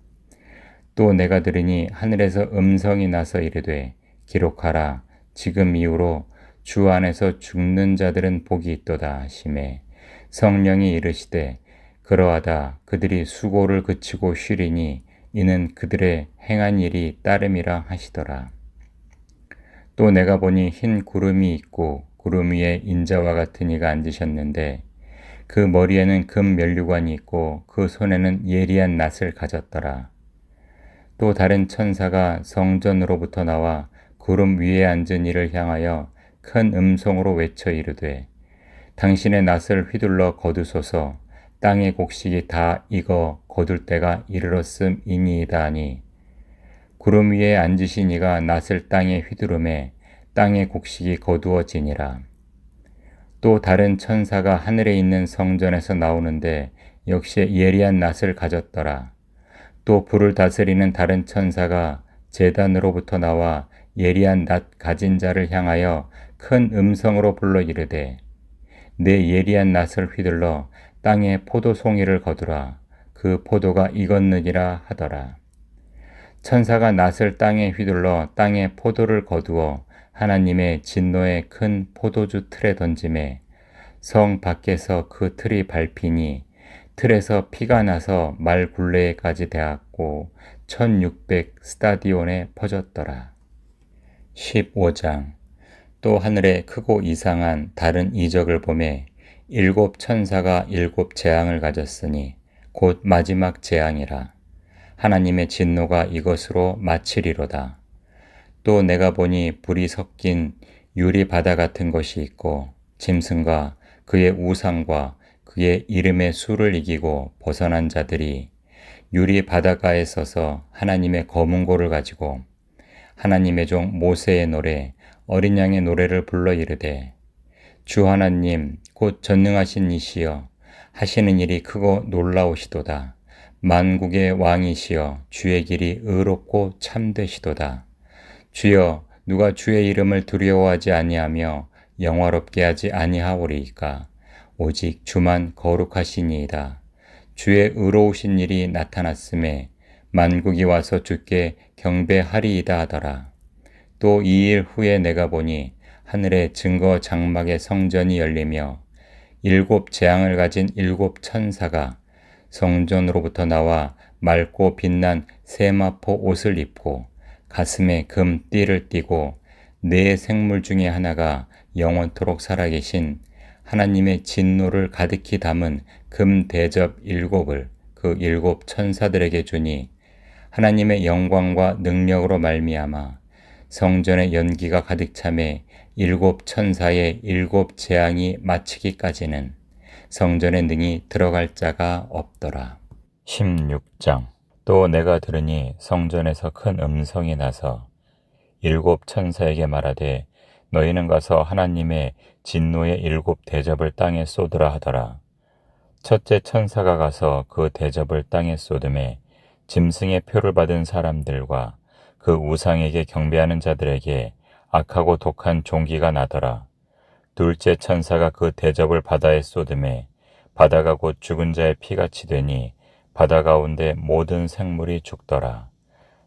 Speaker 1: 또 내가 들으니 하늘에서 음성이 나서 이르되 기록하라. 지금 이후로 주 안에서 죽는 자들은 복이 있도다 하시매 성령이 이르시되 그러하다 그들이 수고를 그치고 쉬리니 이는 그들의 행한 일이 따름이라 하시더라. 또 내가 보니 흰 구름이 있고 구름 위에 인자와 같은 이가 앉으셨는데 그 머리에는 금 면류관이 있고 그 손에는 예리한 낫을 가졌더라. 또 다른 천사가 성전으로부터 나와 구름 위에 앉은 이를 향하여 큰 음성으로 외쳐 이르되 당신의 낫을 휘둘러 거두소서 땅의 곡식이 다 익어 거둘 때가 이르렀음이니이다 하니 구름 위에 앉으신 이가 낫을 땅에 휘두르매 땅의 곡식이 거두어지니라. 또 다른 천사가 하늘에 있는 성전에서 나오는데 역시 예리한 낫을 가졌더라. 또 불을 다스리는 다른 천사가 제단으로부터 나와 예리한 낫 가진 자를 향하여 큰 음성으로 불러 이르되 내 예리한 낫을 휘둘러 땅에 포도송이를 거두라. 그 포도가 익었느니라 하더라. 천사가 낫을 땅에 휘둘러 땅에 포도를 거두어 하나님의 진노의 큰 포도주 틀에 던지매 성 밖에서 그 틀이 밟히니 틀에서 피가 나서 말 굴레에까지 닿았고 1600 스타디온에 퍼졌더라. 15장 또 하늘에 크고 이상한 다른 이적을 보매 일곱 천사가 일곱 재앙을 가졌으니 곧 마지막 재앙이라. 하나님의 진노가 이것으로 마치리로다. 또 내가 보니 불이 섞인 유리 바다 같은 것이 있고 짐승과 그의 우상과 그의 이름의 수를 이기고 벗어난 자들이 유리 바닷가에 서서 하나님의 검은 고를 가지고 하나님의 종 모세의 노래 어린 양의 노래를 불러 이르되 주 하나님 곧 전능하신 이시여 하시는 일이 크고 놀라우시도다. 만국의 왕이시여 주의 길이 의롭고 참되시도다. 주여 누가 주의 이름을 두려워하지 아니하며 영화롭게 하지 아니하오리이까. 오직 주만 거룩하시니이다. 주의 의로우신 일이 나타났음에 만국이 와서 주께 경배하리이다 하더라. 또 2일 후에 내가 보니 하늘의 증거 장막의 성전이 열리며 7재앙을 가진 7천사가 성전으로부터 나와 맑고 빛난 세마포 옷을 입고 가슴에 금 띠를 띠고 네 생물 중에 하나가 영원토록 살아계신 하나님의 진노를 가득히 담은 금 대접 7을 그 7천사들에게 주니 하나님의 영광과 능력으로 말미암아 성전의 연기가 가득 차매 7천사의 7재앙이 마치기까지는 성전에 능히 들어갈 자가 없더라. 16장. 또 내가 들으니 성전에서 큰 음성이 나서 7천사에게 말하되 너희는 가서 하나님의 진노의 7대접을 땅에 쏟으라 하더라. 첫째 천사가 가서 그 대접을 땅에 쏟음에 짐승의 표를 받은 사람들과 그 우상에게 경배하는 자들에게 악하고 독한 종기가 나더라. 둘째 천사가 그 대접을 바다에 쏟음에 바다가 곧 죽은 자의 피같이 되니 바다 가운데 모든 생물이 죽더라.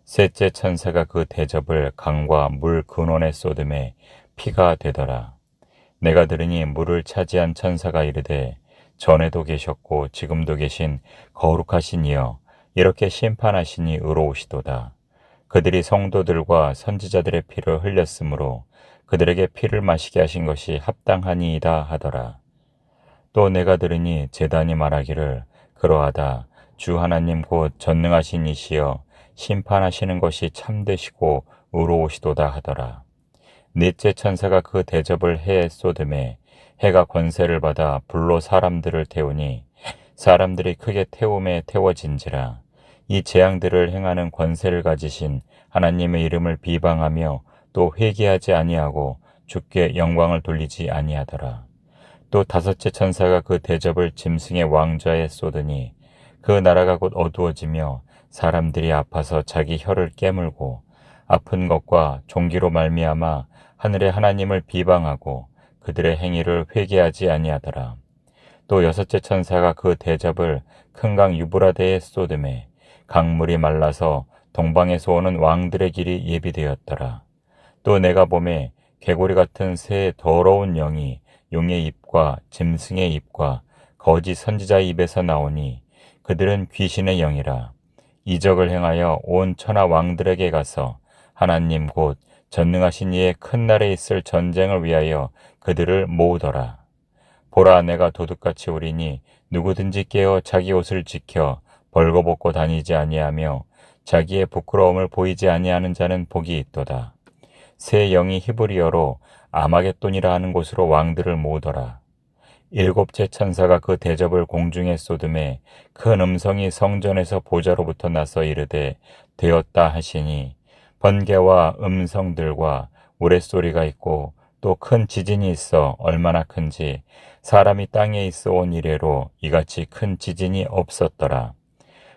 Speaker 1: 셋째 천사가 그 대접을 강과 물 근원에 쏟음에 피가 되더라. 내가 들으니 물을 차지한 천사가 이르되 전에도 계셨고 지금도 계신 거룩하신 이여 이렇게 심판하시니 의로우시도다. 그들이 성도들과 선지자들의 피를 흘렸으므로 그들에게 피를 마시게 하신 것이 합당하니이다 하더라. 또 내가 들으니 제단이 말하기를 그러하다. 주 하나님 곧 전능하신 이시여 심판하시는 것이 참되시고 의로우시도다 하더라. 넷째 천사가 그 대접을 해에 쏟음에 해가 권세를 받아 불로 사람들을 태우니 사람들이 크게 태움에 태워진지라. 이 재앙들을 행하는 권세를 가지신 하나님의 이름을 비방하며 또 회개하지 아니하고 주께 영광을 돌리지 아니하더라. 또 다섯째 천사가 그 대접을 짐승의 왕좌에 쏟으니 그 나라가 곧 어두워지며 사람들이 아파서 자기 혀를 깨물고 아픈 것과 종기로 말미암아 하늘의 하나님을 비방하고 그들의 행위를 회개하지 아니하더라. 또 여섯째 천사가 그 대접을 큰 강 유브라데에 쏟음에 강물이 말라서 동방에서 오는 왕들의 길이 예비되었더라. 또 내가 보매 개구리 같은 새 더러운 영이 용의 입과 짐승의 입과 거짓 선지자의 입에서 나오니 그들은 귀신의 영이라. 이적을 행하여 온 천하 왕들에게 가서 하나님 곧 전능하신 이의 큰 날에 있을 전쟁을 위하여 그들을 모으더라. 보라 내가 도둑같이 오리니 누구든지 깨어 자기 옷을 지켜 벌거벗고 다니지 아니하며 자기의 부끄러움을 보이지 아니하는 자는 복이 있도다. 새 영이 히브리어로 아마겟돈이라 하는 곳으로 왕들을 모으더라. 일곱째 천사가 그 대접을 공중에 쏟음에 큰 음성이 성전에서 보좌로부터 나서 이르되 되었다 하시니 번개와 음성들과 우레소리가 있고 또 큰 지진이 있어 얼마나 큰지 사람이 땅에 있어 온 이래로 이같이 큰 지진이 없었더라.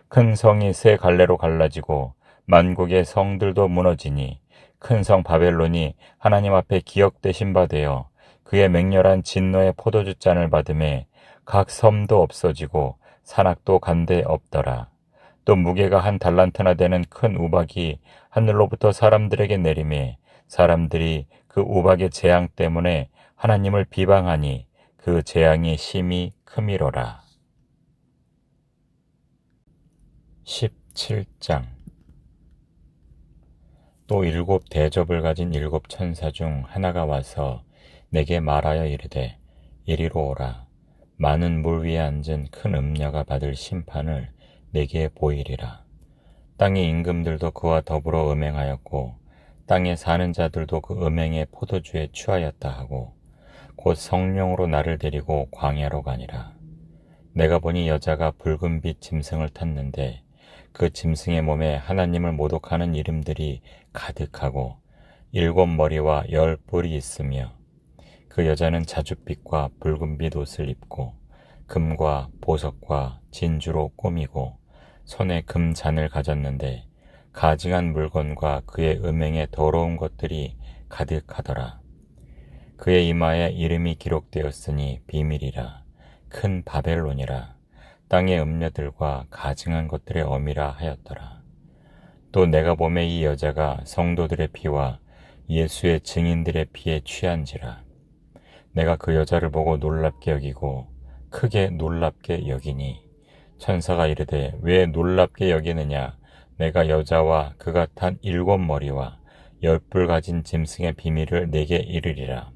Speaker 1: 큰 성이 세 갈래로 갈라지고 만국의 성들도 무너지니 큰 성 바벨론이 하나님 앞에 기억되신 바 되어 그의 맹렬한 진노의 포도주 잔을 받음에 각 섬도 없어지고 산악도 간데 없더라. 또 무게가 한 달란트나 되는 큰 우박이 하늘로부터 사람들에게 내림에 사람들이 그 우박의 재앙 때문에 하나님을 비방하니 그 재앙이 심히 크미로라. 17장. 또 7대접을 가진 7천사 중 하나가 와서 내게 말하여 이르되 이리로 오라. 많은 물 위에 앉은 큰 음녀가 받을 심판을 내게 보이리라. 땅의 임금들도 그와 더불어 음행하였고 땅에 사는 자들도 그 음행의 포도주에 취하였다 하고 곧 성령으로 나를 데리고 광야로 가니라. 내가 보니 여자가 붉은 빛 짐승을 탔는데 그 짐승의 몸에 하나님을 모독하는 이름들이 가득하고 7머리와 10뿔이 있으며 그 여자는 자줏빛과 붉은빛 옷을 입고 금과 보석과 진주로 꾸미고 손에 금잔을 가졌는데 가증한 물건과 그의 음행의 더러운 것들이 가득하더라. 그의 이마에 이름이 기록되었으니 비밀이라 큰 바벨론이라 땅의 음녀들과 가증한 것들의 어미라 하였더라. 또 내가 보매 이 여자가 성도들의 피와 예수의 증인들의 피에 취한지라. 내가 그 여자를 보고 놀랍게 여기고 크게 놀랍게 여기니 천사가 이르되 왜 놀랍게 여기느냐. 내가 여자와 그가 탄 7머리와 10뿔 가진 짐승의 비밀을 내게 이르리라.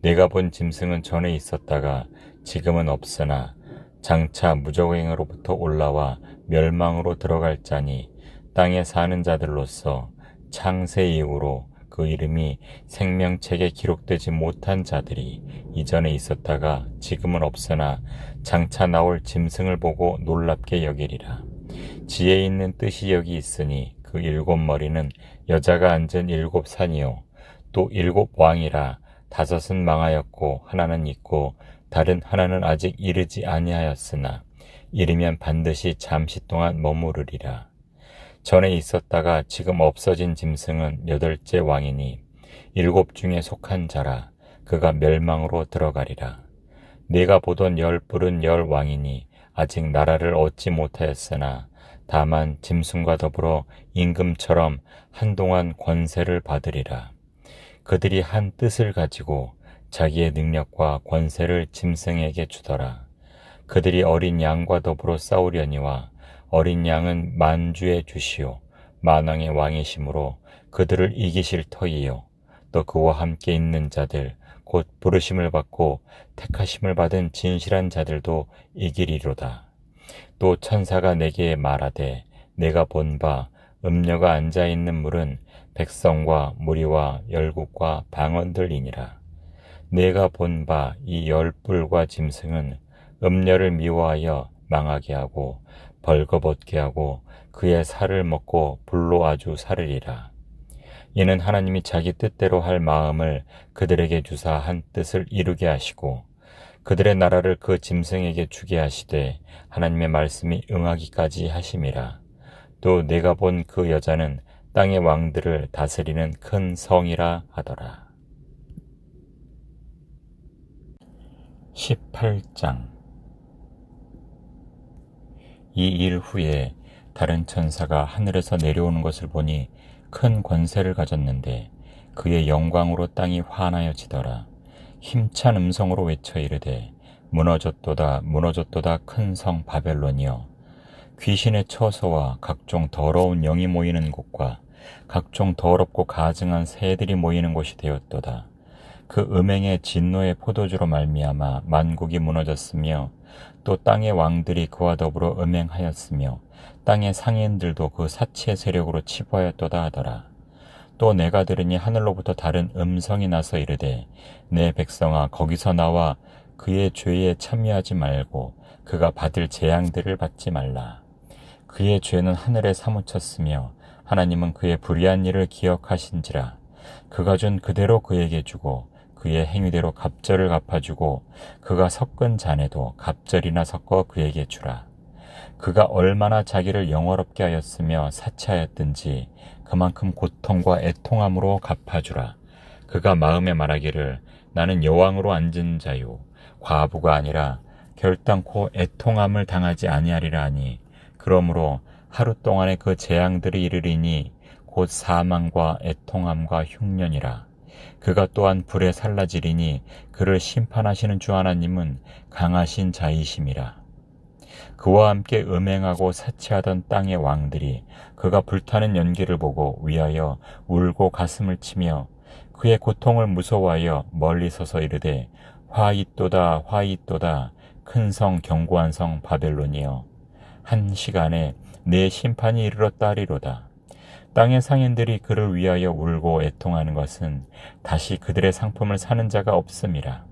Speaker 1: 내가 본 짐승은 전에 있었다가 지금은 없으나 장차 무저갱으로부터 올라와 멸망으로 들어갈 자니 땅에 사는 자들로서 창세 이후로 그 이름이 생명책에 기록되지 못한 자들이 이전에 있었다가 지금은 없으나 장차 나올 짐승을 보고 놀랍게 여기리라. 지혜 있는 뜻이 여기 있으니 그 7머리는 여자가 앉은 7산이요 또 7왕이라. 5은 망하였고 하나는 있고 다른 하나는 아직 이르지 아니하였으나 이르면 반드시 잠시 동안 머무르리라. 전에 있었다가 지금 없어진 짐승은 8째 왕이니 7 중에 속한 자라. 그가 멸망으로 들어가리라. 내가 보던 10뿔은 10왕이니 아직 나라를 얻지 못하였으나 다만 짐승과 더불어 임금처럼 한동안 권세를 받으리라. 그들이 한 뜻을 가지고 자기의 능력과 권세를 짐승에게 주더라. 그들이 어린 양과 더불어 싸우려니와 어린 양은 만주의 주시오 만왕의 왕이시므로 그들을 이기실 터이요 또 그와 함께 있는 자들 곧 부르심을 받고 택하심을 받은 진실한 자들도 이기리로다. 또 천사가 내게 말하되 내가 본 바 음녀가 앉아있는 물은 백성과 무리와 열국과 방언들이니라. 내가 본 바 이 10뿔과 짐승은 음녀를 미워하여 망하게 하고 벌거벗게 하고 그의 살을 먹고 불로 아주 사르리라. 이는 하나님이 자기 뜻대로 할 마음을 그들에게 주사 한 뜻을 이루게 하시고 그들의 나라를 그 짐승에게 주게 하시되 하나님의 말씀이 응하기까지 하심이라. 또 내가 본 그 여자는 땅의 왕들을 다스리는 큰 성이라 하더라. 18장. 이 일 후에 다른 천사가 하늘에서 내려오는 것을 보니 큰 권세를 가졌는데 그의 영광으로 땅이 환하여지더라. 힘찬 음성으로 외쳐 이르되 무너졌도다 무너졌도다 큰 성 바벨론이여. 귀신의 처소와 각종 더러운 영이 모이는 곳과 각종 더럽고 가증한 새들이 모이는 곳이 되었도다. 그 음행의 진노의 포도주로 말미암아 만국이 무너졌으며 또 땅의 왕들이 그와 더불어 음행하였으며 땅의 상인들도 그 사치의 세력으로 치부하였도다 하더라. 또 내가 들으니 하늘로부터 다른 음성이 나서 이르되 내 백성아 거기서 나와 그의 죄에 참여하지 말고 그가 받을 재앙들을 받지 말라. 그의 죄는 하늘에 사무쳤으며 하나님은 그의 불의한 일을 기억하신지라. 그가 준 그대로 그에게 주고 그의 행위대로 갑절을 갚아주고 그가 섞은 잔에도 갑절이나 섞어 그에게 주라. 그가 얼마나 자기를 영화롭게 하였으며 사치하였든지 그만큼 고통과 애통함으로 갚아주라. 그가 마음에 말하기를 나는 여왕으로 앉은 자요 과부가 아니라 결단코 애통함을 당하지 아니하리라 하니 그러므로 하루 동안에 그 재앙들이 이르리니 곧 사망과 애통함과 흉년이라. 그가 또한 불에 살라지리니 그를 심판하시는 주 하나님은 강하신 자이심이라. 그와 함께 음행하고 사치하던 땅의 왕들이 그가 불타는 연기를 보고 위하여 울고 가슴을 치며 그의 고통을 무서워하여 멀리 서서 이르되 화 있도다 화 있도다 큰 성 견고한 성 바벨론이여. 한 시간에 내 심판이 이르렀다 하리로다. 땅의 상인들이 그를 위하여 울고 애통하는 것은 다시 그들의 상품을 사는 자가 없음이라.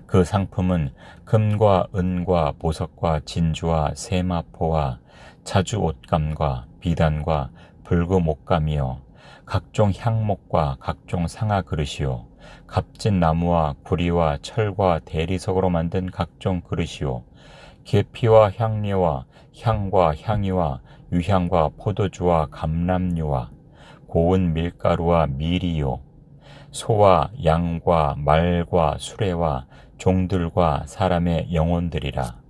Speaker 1: 그 상품은 금과 은과 보석과 진주와 세마포와 자주 옷감과 비단과 붉은 옷감이요 각종 향목과 각종 상아 그릇이요 값진 나무와 구리와 철과 대리석으로 만든 각종 그릇이요 계피와 향료와 향과 향유와 유향과 포도주와 감람류와 고운 밀가루와 밀이요 소와 양과 말과 수레와 종들과 사람의 영혼들이라.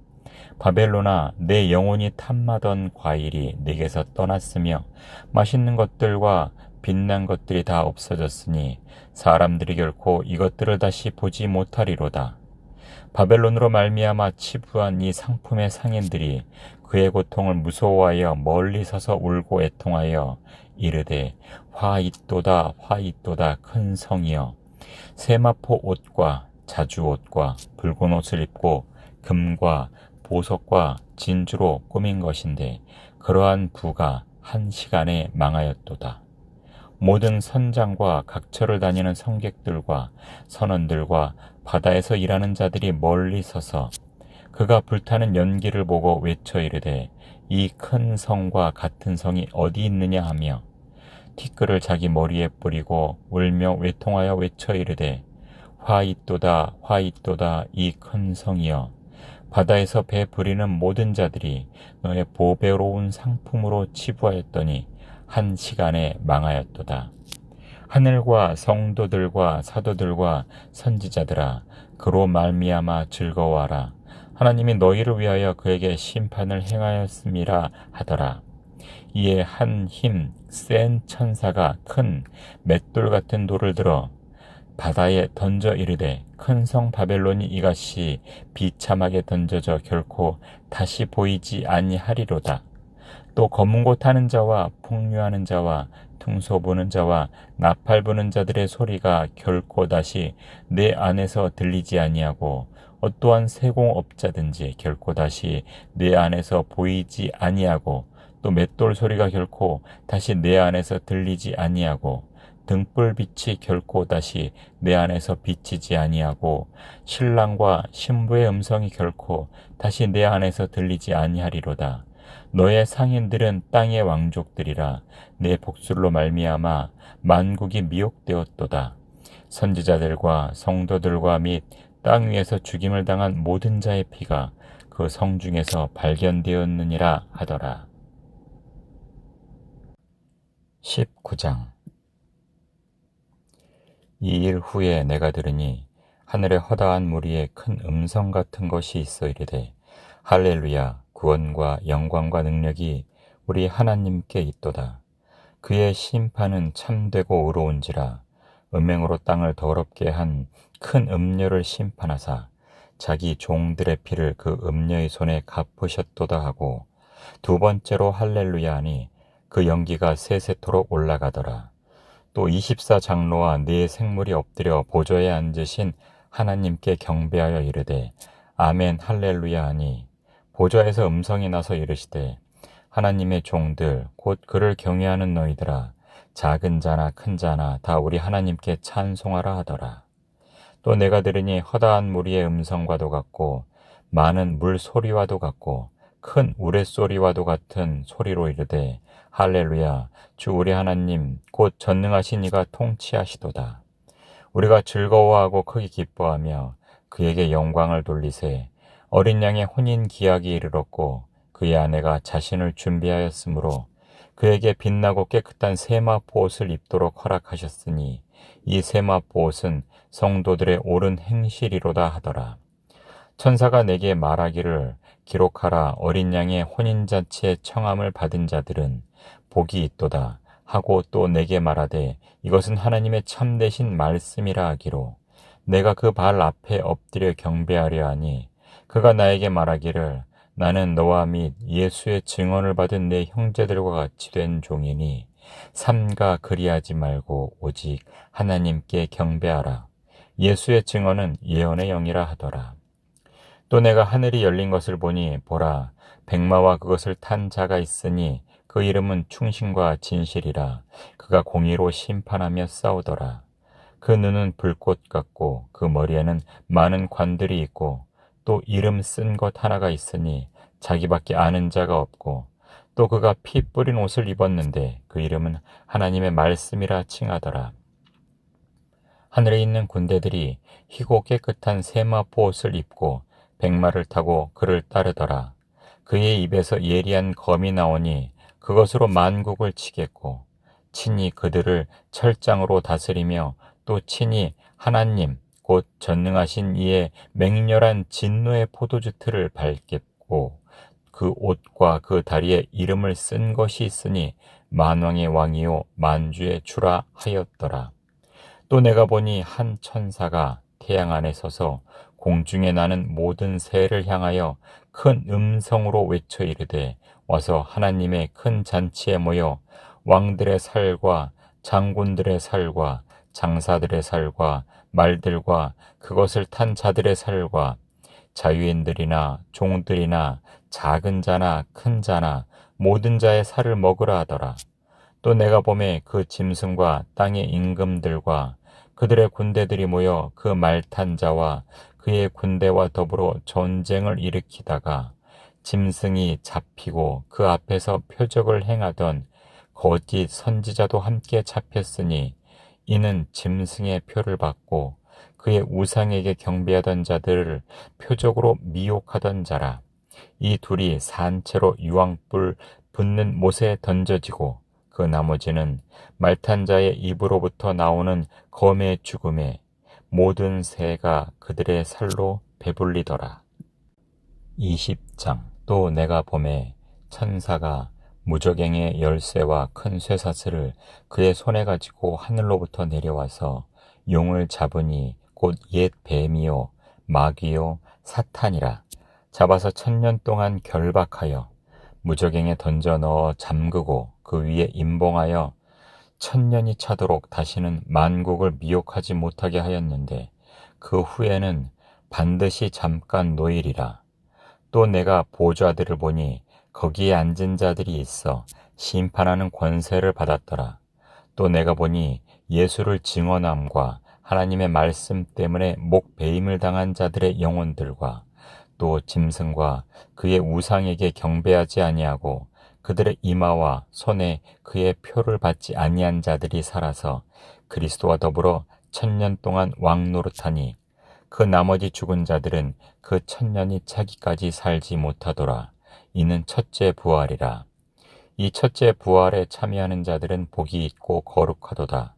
Speaker 1: 바벨론아, 내 영혼이 탐마던 과일이 내게서 떠났으며 맛있는 것들과 빛난 것들이 다 없어졌으니 사람들이 결코 이것들을 다시 보지 못하리로다. 바벨론으로 말미암아 치부한 이 상품의 상인들이 그의 고통을 무서워하여 멀리 서서 울고 애통하여 이르되 화 있도다 화 있도다 큰 성이여, 세마포 옷과 자주 옷과 붉은 옷을 입고 금과 보석과 진주로 꾸민 것인데 그러한 부가 한 시간에 망하였도다. 모든 선장과 각처를 다니는 성객들과 선원들과 바다에서 일하는 자들이 멀리 서서 그가 불타는 연기를 보고 외쳐 이르되 이 큰 성과 같은 성이 어디 있느냐 하며 티끌을 자기 머리에 뿌리고 울며 외통하여 외쳐 이르되 화 있도다 화 있도다 이 큰 성이여, 바다에서 배 부리는 모든 자들이 너의 보배로운 상품으로 치부하였더니 한 시간에 망하였도다. 하늘과 성도들과 사도들과 선지자들아, 그로 말미암아 즐거워하라. 하나님이 너희를 위하여 그에게 심판을 행하였음이라 하더라. 이에 한 힘 센 천사가 큰 맷돌 같은 돌을 들어 바다에 던져 이르되 큰 성 바벨론이 이같이 비참하게 던져져 결코 다시 보이지 아니하리로다. 또 검은 곳 타는 자와 풍류하는 자와 퉁소 부는 자와 나팔 부는 자들의 소리가 결코 다시 내 안에서 들리지 아니하고 어떠한 세공업자든지 결코 다시 내 안에서 보이지 아니하고 또 맷돌 소리가 결코 다시 내 안에서 들리지 아니하고 등불빛이 결코 다시 내 안에서 비치지 아니하고 신랑과 신부의 음성이 결코 다시 내 안에서 들리지 아니하리로다. 너의 상인들은 땅의 왕족들이라. 내 복술로 말미암아 만국이 미혹되었도다. 선지자들과 성도들과 및 땅 위에서 죽임을 당한 모든 자의 피가 그 성 중에서 발견되었느니라 하더라. 19장. 이 일 후에 내가 들으니 하늘의 허다한 무리에 큰 음성 같은 것이 있어 이르되 할렐루야, 구원과 영광과 능력이 우리 하나님께 있도다. 그의 심판은 참되고 의로운지라. 음행으로 땅을 더럽게 한 큰 음녀를 심판하사 자기 종들의 피를 그 음녀의 손에 갚으셨도다 하고, 두 번째로 할렐루야 하니 그 연기가 세세토록 올라가더라. 또 24장로와 네 생물이 엎드려 보좌에 앉으신 하나님께 경배하여 이르되 아멘 할렐루야 하니, 보좌에서 음성이 나서 이르시되 하나님의 종들 곧 그를 경외하는 너희들아, 작은 자나 큰 자나 다 우리 하나님께 찬송하라 하더라. 또 내가 들으니 허다한 무리의 음성과도 같고 많은 물 소리와도 같고 큰 우레소리와도 같은 소리로 이르되 할렐루야, 주 우리 하나님 곧 전능하신 이가 통치하시도다. 우리가 즐거워하고 크게 기뻐하며 그에게 영광을 돌리세. 어린 양의 혼인 기약이 이르렀고 그의 아내가 자신을 준비하였으므로 그에게 빛나고 깨끗한 세마포 옷을 입도록 허락하셨으니 이 세마포 옷은 성도들의 옳은 행실이로다 하더라. 천사가 내게 말하기를 기록하라. 어린 양의 혼인잔치의 청함을 받은 자들은 복이 있도다 하고 또 내게 말하되 이것은 하나님의 참되신 말씀이라 하기로, 내가 그 발 앞에 엎드려 경배하려 하니 그가 나에게 말하기를 나는 너와 및 예수의 증언을 받은 내 형제들과 같이 된 종이니 삼가 그리하지 말고 오직 하나님께 경배하라. 예수의 증언은 예언의 영이라 하더라. 또 내가 하늘이 열린 것을 보니 보라, 백마와 그것을 탄 자가 있으니 그 이름은 충신과 진실이라. 그가 공의로 심판하며 싸우더라. 그 눈은 불꽃 같고 그 머리에는 많은 관들이 있고 또 이름 쓴 것 하나가 있으니 자기밖에 아는 자가 없고, 또 그가 피 뿌린 옷을 입었는데 그 이름은 하나님의 말씀이라 칭하더라. 하늘에 있는 군대들이 희고 깨끗한 세마포 옷을 입고 백마를 타고 그를 따르더라. 그의 입에서 예리한 검이 나오니 그것으로 만국을 치겠고 친히 그들을 철장으로 다스리며 또 친히 하나님 곧 전능하신 이의 맹렬한 진노의 포도주 틀을 밟겠고 하고 그 옷과 그 다리에 이름을 쓴 것이 있으니 만왕의 왕이요 만주의 주라 하였더라. 또 내가 보니 한 천사가 태양 안에 서서 공중에 나는 모든 새를 향하여 큰 음성으로 외쳐 이르되 와서 하나님의 큰 잔치에 모여 왕들의 살과 장군들의 살과 장사들의 살과 말들과 그것을 탄 자들의 살과 자유인들이나 종들이나 작은 자나 큰 자나 모든 자의 살을 먹으라 하더라. 또 내가 보매 그 짐승과 땅의 임금들과 그들의 군대들이 모여 그 말 탄 자와 그의 군대와 더불어 전쟁을 일으키다가 짐승이 잡히고 그 앞에서 표적을 행하던 거짓 선지자도 함께 잡혔으니 이는 짐승의 표를 받고 그의 우상에게 경배하던 자들을 표적으로 미혹하던 자라. 이 둘이 산채로 유황불 붙는 못에 던져지고 그 나머지는 말탄 자의 입으로부터 나오는 검의 죽음에 모든 새가 그들의 살로 배불리더라. 20장. 또 내가 보매 천사가 무저갱의 열쇠와 큰 쇠사슬을 그의 손에 가지고 하늘로부터 내려와서 용을 잡으니 곧 옛 뱀이요 마귀요 사탄이라. 잡아서 1000년 동안 결박하여 무저갱에 던져 넣어 잠그고 그 위에 임봉하여 1000년이 차도록 다시는 만국을 미혹하지 못하게 하였는데 그 후에는 반드시 잠깐 노일이라. 또 내가 보좌들을 보니 거기에 앉은 자들이 있어 심판하는 권세를 받았더라. 또 내가 보니 예수를 증언함과 하나님의 말씀 때문에 목 베임을 당한 자들의 영혼들과 또 짐승과 그의 우상에게 경배하지 아니하고 그들의 이마와 손에 그의 표를 받지 아니한 자들이 살아서 그리스도와 더불어 1000년 동안 왕노릇하니 그 나머지 죽은 자들은 그 1000년이 차기까지 살지 못하더라. 이는 첫째 부활이라. 이 첫째 부활에 참여하는 자들은 복이 있고 거룩하도다.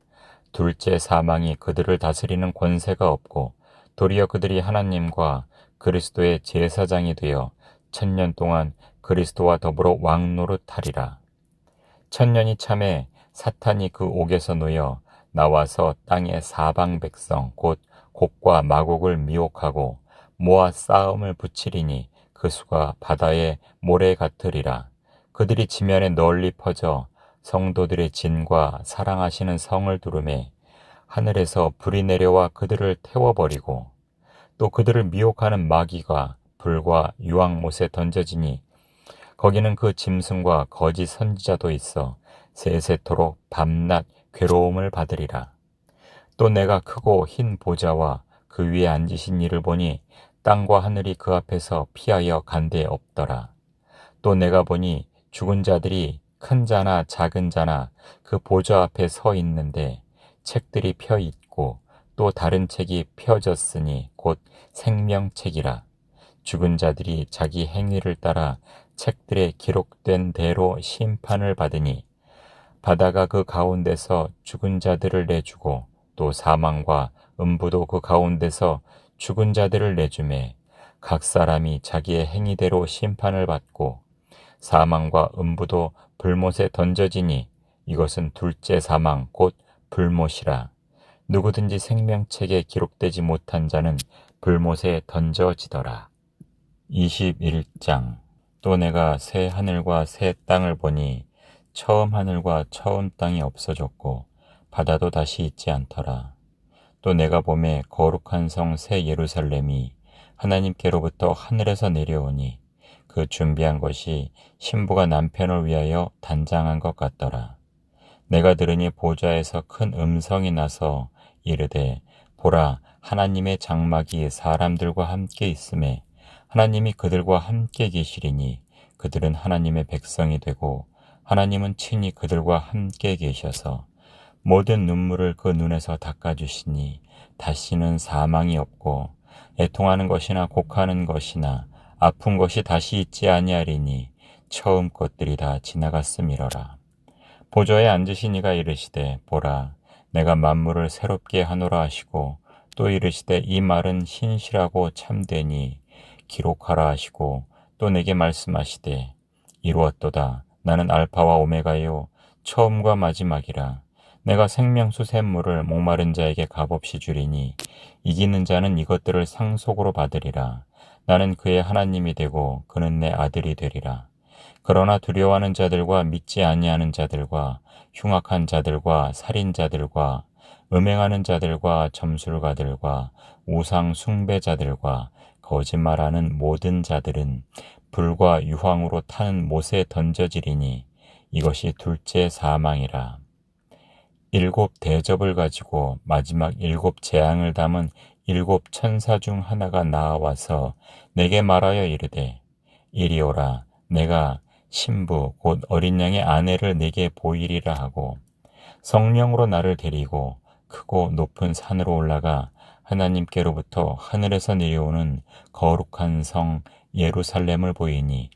Speaker 1: 둘째 사망이 그들을 다스리는 권세가 없고 도리어 그들이 하나님과 그리스도의 제사장이 되어 1000년 동안 그리스도와 더불어 왕노릇하리라. 1000년이 참에 사탄이 그 옥에서 놓여 나와서 땅의 사방 백성 곧 곡과 마곡을 미혹하고 모아 싸움을 붙이리니 그 수가 바다의 모래 같으리라. 그들이 지면에 널리 퍼져 성도들의 진과 사랑하시는 성을 두르매 하늘에서 불이 내려와 그들을 태워버리고 또 그들을 미혹하는 마귀가 불과 유황못에 던져지니 거기는 그 짐승과 거짓 선지자도 있어 세세토록 밤낮 괴로움을 받으리라. 또 내가 크고 흰 보좌와 그 위에 앉으신 이를 보니 땅과 하늘이 그 앞에서 피하여 간 데 없더라. 또 내가 보니 죽은 자들이 큰 자나 작은 자나 그 보좌 앞에 서 있는데 책들이 펴 있고 또 다른 책이 펴졌으니 곧 생명책이라. 죽은 자들이 자기 행위를 따라 책들에 기록된 대로 심판을 받으니 바다가 그 가운데서 죽은 자들을 내주고 또 사망과 음부도 그 가운데서 죽은 자들을 내주매 각 사람이 자기의 행위대로 심판을 받고 사망과 음부도 불못에 던져지니 이것은 둘째 사망 곧 불못이라. 누구든지 생명책에 기록되지 못한 자는 불못에 던져지더라. 21장. 또 내가 새 하늘과 새 땅을 보니 처음 하늘과 처음 땅이 없어졌고 바다도 다시 있지 않더라. 또 내가 보매 거룩한 성 새 예루살렘이 하나님께로부터 하늘에서 내려오니 그 준비한 것이 신부가 남편을 위하여 단장한 것 같더라. 내가 들으니 보좌에서 큰 음성이 나서 이르되 보라 하나님의 장막이 사람들과 함께 있음에 하나님이 그들과 함께 계시리니 그들은 하나님의 백성이 되고 하나님은 친히 그들과 함께 계셔서 모든 눈물을 그 눈에서 닦아주시니 다시는 사망이 없고 애통하는 것이나 곡하는 것이나 아픈 것이 다시 있지 아니하리니 처음 것들이 다 지나갔음이러라. 보좌에 앉으신 이가 이르시되 보라 내가 만물을 새롭게 하노라 하시고 또 이르시되 이 말은 신실하고 참되니 기록하라 하시고 또 내게 말씀하시되 이루었도다. 나는 알파와 오메가요 처음과 마지막이라. 내가 생명수 샘물을 목마른 자에게 값없이 주리니 이기는 자는 이것들을 상속으로 받으리라. 나는 그의 하나님이 되고 그는 내 아들이 되리라. 그러나 두려워하는 자들과 믿지 아니하는 자들과 흉악한 자들과 살인자들과 음행하는 자들과 점술가들과 우상 숭배자들과 거짓말하는 모든 자들은 불과 유황으로 타는 못에 던져지리니 이것이 둘째 사망이라. 일곱 대접을 가지고 마지막 일곱 재앙을 담은 일곱 천사 중 하나가 나와서 내게 말하여 이르되 이리 오라. 내가 신부 곧 어린 양의 아내를 내게 보이리라 하고 성령으로 나를 데리고 크고 높은 산으로 올라가 하나님께로부터 하늘에서 내려오는 거룩한 성 예루살렘을 보이니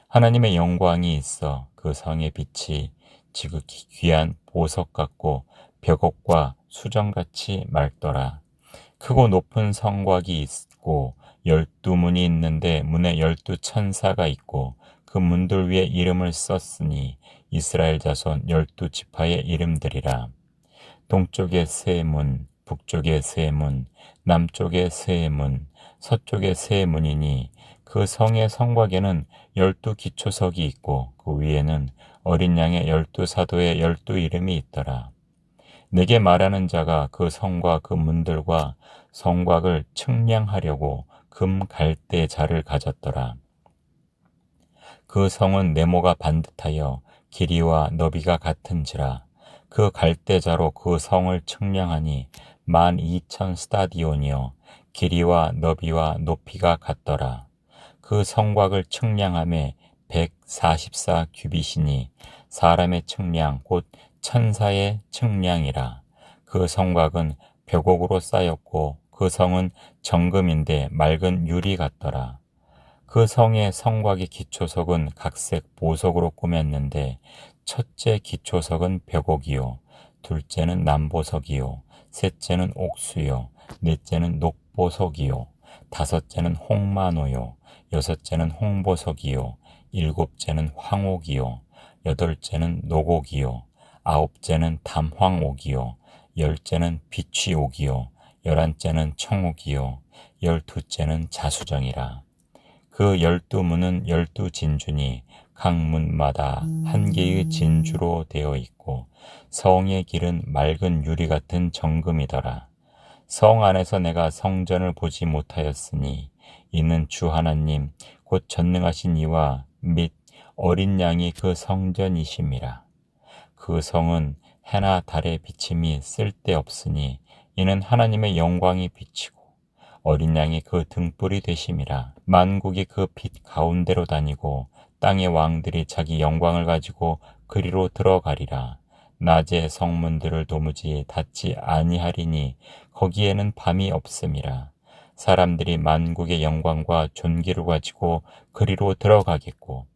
Speaker 1: 하나님의 영광이 있어 그 성의 빛이 지극히 귀한 보석 같고 벽옥과 수정같이 맑더라. 크고 높은 성곽이 있고 12문이 있는데 문에 12천사가 있고 그 문들 위에 이름을 썼으니 이스라엘 자손 12지파의 이름들이라. 동쪽에 세 문, 북쪽에 세 문, 남쪽에 세 문, 서쪽에 세 문이니 그 성의 성곽에는 12기초석이 있고 그 위에는 어린 양의 12사도의 12이름이 있더라. 내게 말하는 자가 그 성과 그 문들과 성곽을 측량하려고 금 갈대 자를 가졌더라. 그 성은 네모가 반듯하여 길이와 너비가 같은지라. 그 갈대자로 그 성을 측량하니 12,000 스타디온이요 길이와 너비와 높이가 같더라. 그 성곽을 측량함에 144 규빗이니 사람의 측량 곧 천사의 측량이라. 그 성곽은 벽옥으로 쌓였고 그 성은 정금인데 맑은 유리 같더라. 그 성의 성곽의 기초석은 각색 보석으로 꾸몄는데 첫째 기초석은 벽옥이요 둘째는 남보석이요 셋째는 옥수요 넷째는 녹보석이요 다섯째는 홍마노요 여섯째는 홍보석이요 일곱째는 황옥이요 여덟째는 녹옥이요 아홉째는 담황옥이요 열째는 비취옥이요 열한째는 청옥이요 열두째는 자수정이라. 그 12문은 12진주니 각 문마다 한 개의 진주로 되어 있고 성의 길은 맑은 유리 같은 정금이더라. 성 안에서 내가 성전을 보지 못하였으니 이는 주 하나님 곧 전능하신 이와 및 어린 양이 그 성전이심이라. 그 성은 해나 달의 비침이 쓸데없으니 이는 하나님의 영광이 비치고 어린 양이 그 등불이 되심이라. 만국이 그 빛 가운데로 다니고 땅의 왕들이 자기 영광을 가지고 그리로 들어가리라. 낮에 성문들을 도무지 닫지 아니하리니 거기에는 밤이 없음이라. 사람들이 만국의 영광과 존귀를 가지고 그리로 들어가겠고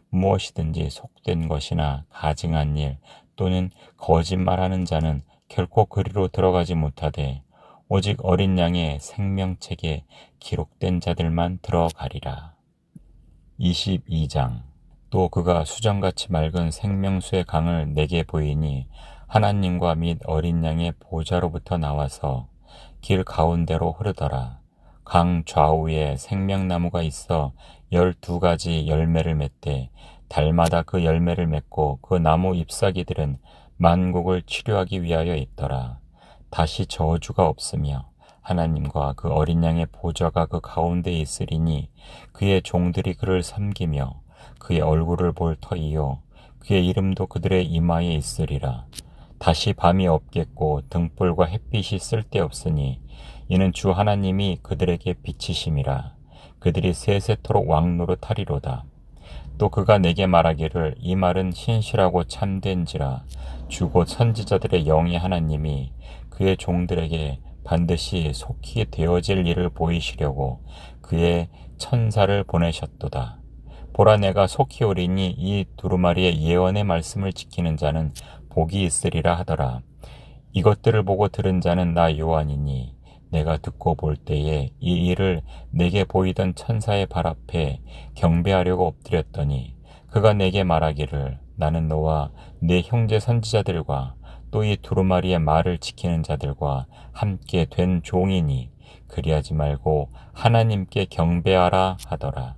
Speaker 1: 무엇이든지 속된 것이나 가증한 일 또는 거짓말하는 자는 결코 그리로 들어가지 못하되 오직 어린 양의 생명책에 기록된 자들만 들어가리라. 22장. 또 그가 수정같이 맑은 생명수의 강을 내게 보이니 하나님과 및 어린 양의 보좌로부터 나와서 길 가운데로 흐르더라. 강 좌우에 생명나무가 있어 12가지 열매를 맺되 달마다 그 열매를 맺고 그 나무 잎사귀들은 만국을 치료하기 위하여 있더라. 다시 저주가 없으며 하나님과 그 어린 양의 보좌가 그 가운데 있으리니 그의 종들이 그를 섬기며 그의 얼굴을 볼 터이요 그의 이름도 그들의 이마에 있으리라. 다시 밤이 없겠고 등불과 햇빛이 쓸데없으니 이는 주 하나님이 그들에게 비치심이라. 그들이 세세토록 왕노릇하리로다. 또 그가 내게 말하기를 이 말은 신실하고 참된지라. 주 곧 선지자들의 영의 하나님이 그의 종들에게 반드시 속히 되어질 일을 보이시려고 그의 천사를 보내셨도다. 보라 내가 속히 오리니 이 두루마리의 예언의 말씀을 지키는 자는 복이 있으리라 하더라. 이것들을 보고 들은 자는 나 요한이니 내가 듣고 볼 때에 이 일을 내게 보이던 천사의 발 앞에 경배하려고 엎드렸더니 그가 내게 말하기를 나는 너와 네 형제 선지자들과 또 이 두루마리의 말을 지키는 자들과 함께 된 종이니 그리하지 말고 하나님께 경배하라 하더라.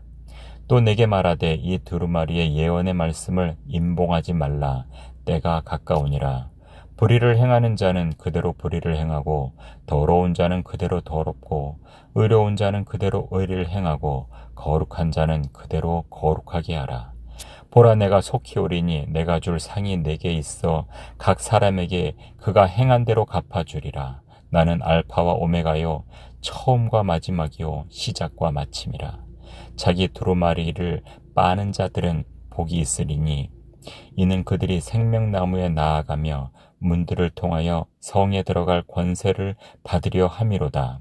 Speaker 1: 또 내게 말하되 이 두루마리의 예언의 말씀을 임봉하지 말라. 때가 가까우니라. 불의를 행하는 자는 그대로 불의를 행하고 더러운 자는 그대로 더럽고 의로운 자는 그대로 의리를 행하고 거룩한 자는 그대로 거룩하게 하라. 보라 내가 속히 오리니 내가 줄 상이 내게 있어 각 사람에게 그가 행한 대로 갚아주리라. 나는 알파와 오메가요 처음과 마지막이요 시작과 마침이라. 자기 두루마리를 빠는 자들은 복이 있으리니 이는 그들이 생명나무에 나아가며 문들을 통하여 성에 들어갈 권세를 받으려 함이로다.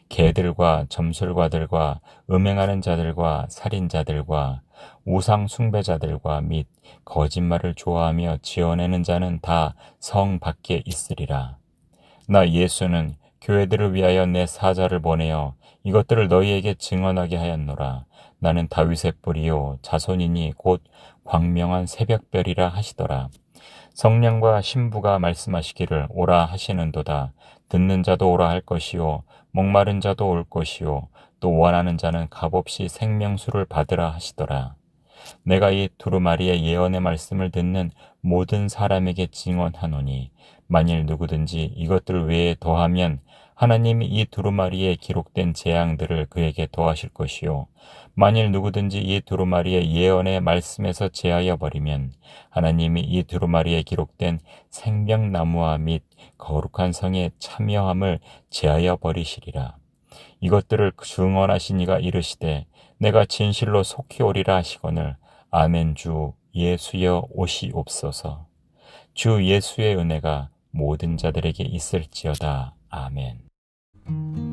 Speaker 1: 개들과 점술가들과 음행하는 자들과 살인자들과 우상 숭배자들과 및 거짓말을 좋아하며 지어내는 자는 다 성 밖에 있으리라. 나 예수는 교회들을 위하여 내 사자를 보내어 이것들을 너희에게 증언하게 하였노라. 나는 다윗의 뿌리요 자손이니 곧 광명한 새벽별이라 하시더라. 성령과 신부가 말씀하시기를 오라 하시는도다. 듣는 자도 오라 할 것이요 목마른 자도 올 것이요 또 원하는 자는 값없이 생명수를 받으라 하시더라. 내가 이 두루마리의 예언의 말씀을 듣는 모든 사람에게 증언하노니 만일 누구든지 이것들 외에 더하면 하나님이 이 두루마리에 기록된 재앙들을 그에게 더하실 것이요 만일 누구든지 이 두루마리의 예언의 말씀에서 제하여 버리면 하나님이 이 두루마리에 기록된 생명나무와 및 거룩한 성의 참여함을 제하여 버리시리라. 이것들을 증언하신 이가 이르시되 내가 진실로 속히 오리라 하시거늘 아멘. 주 예수여 오시옵소서. 주 예수의 은혜가 모든 자들에게 있을지어다. 아멘.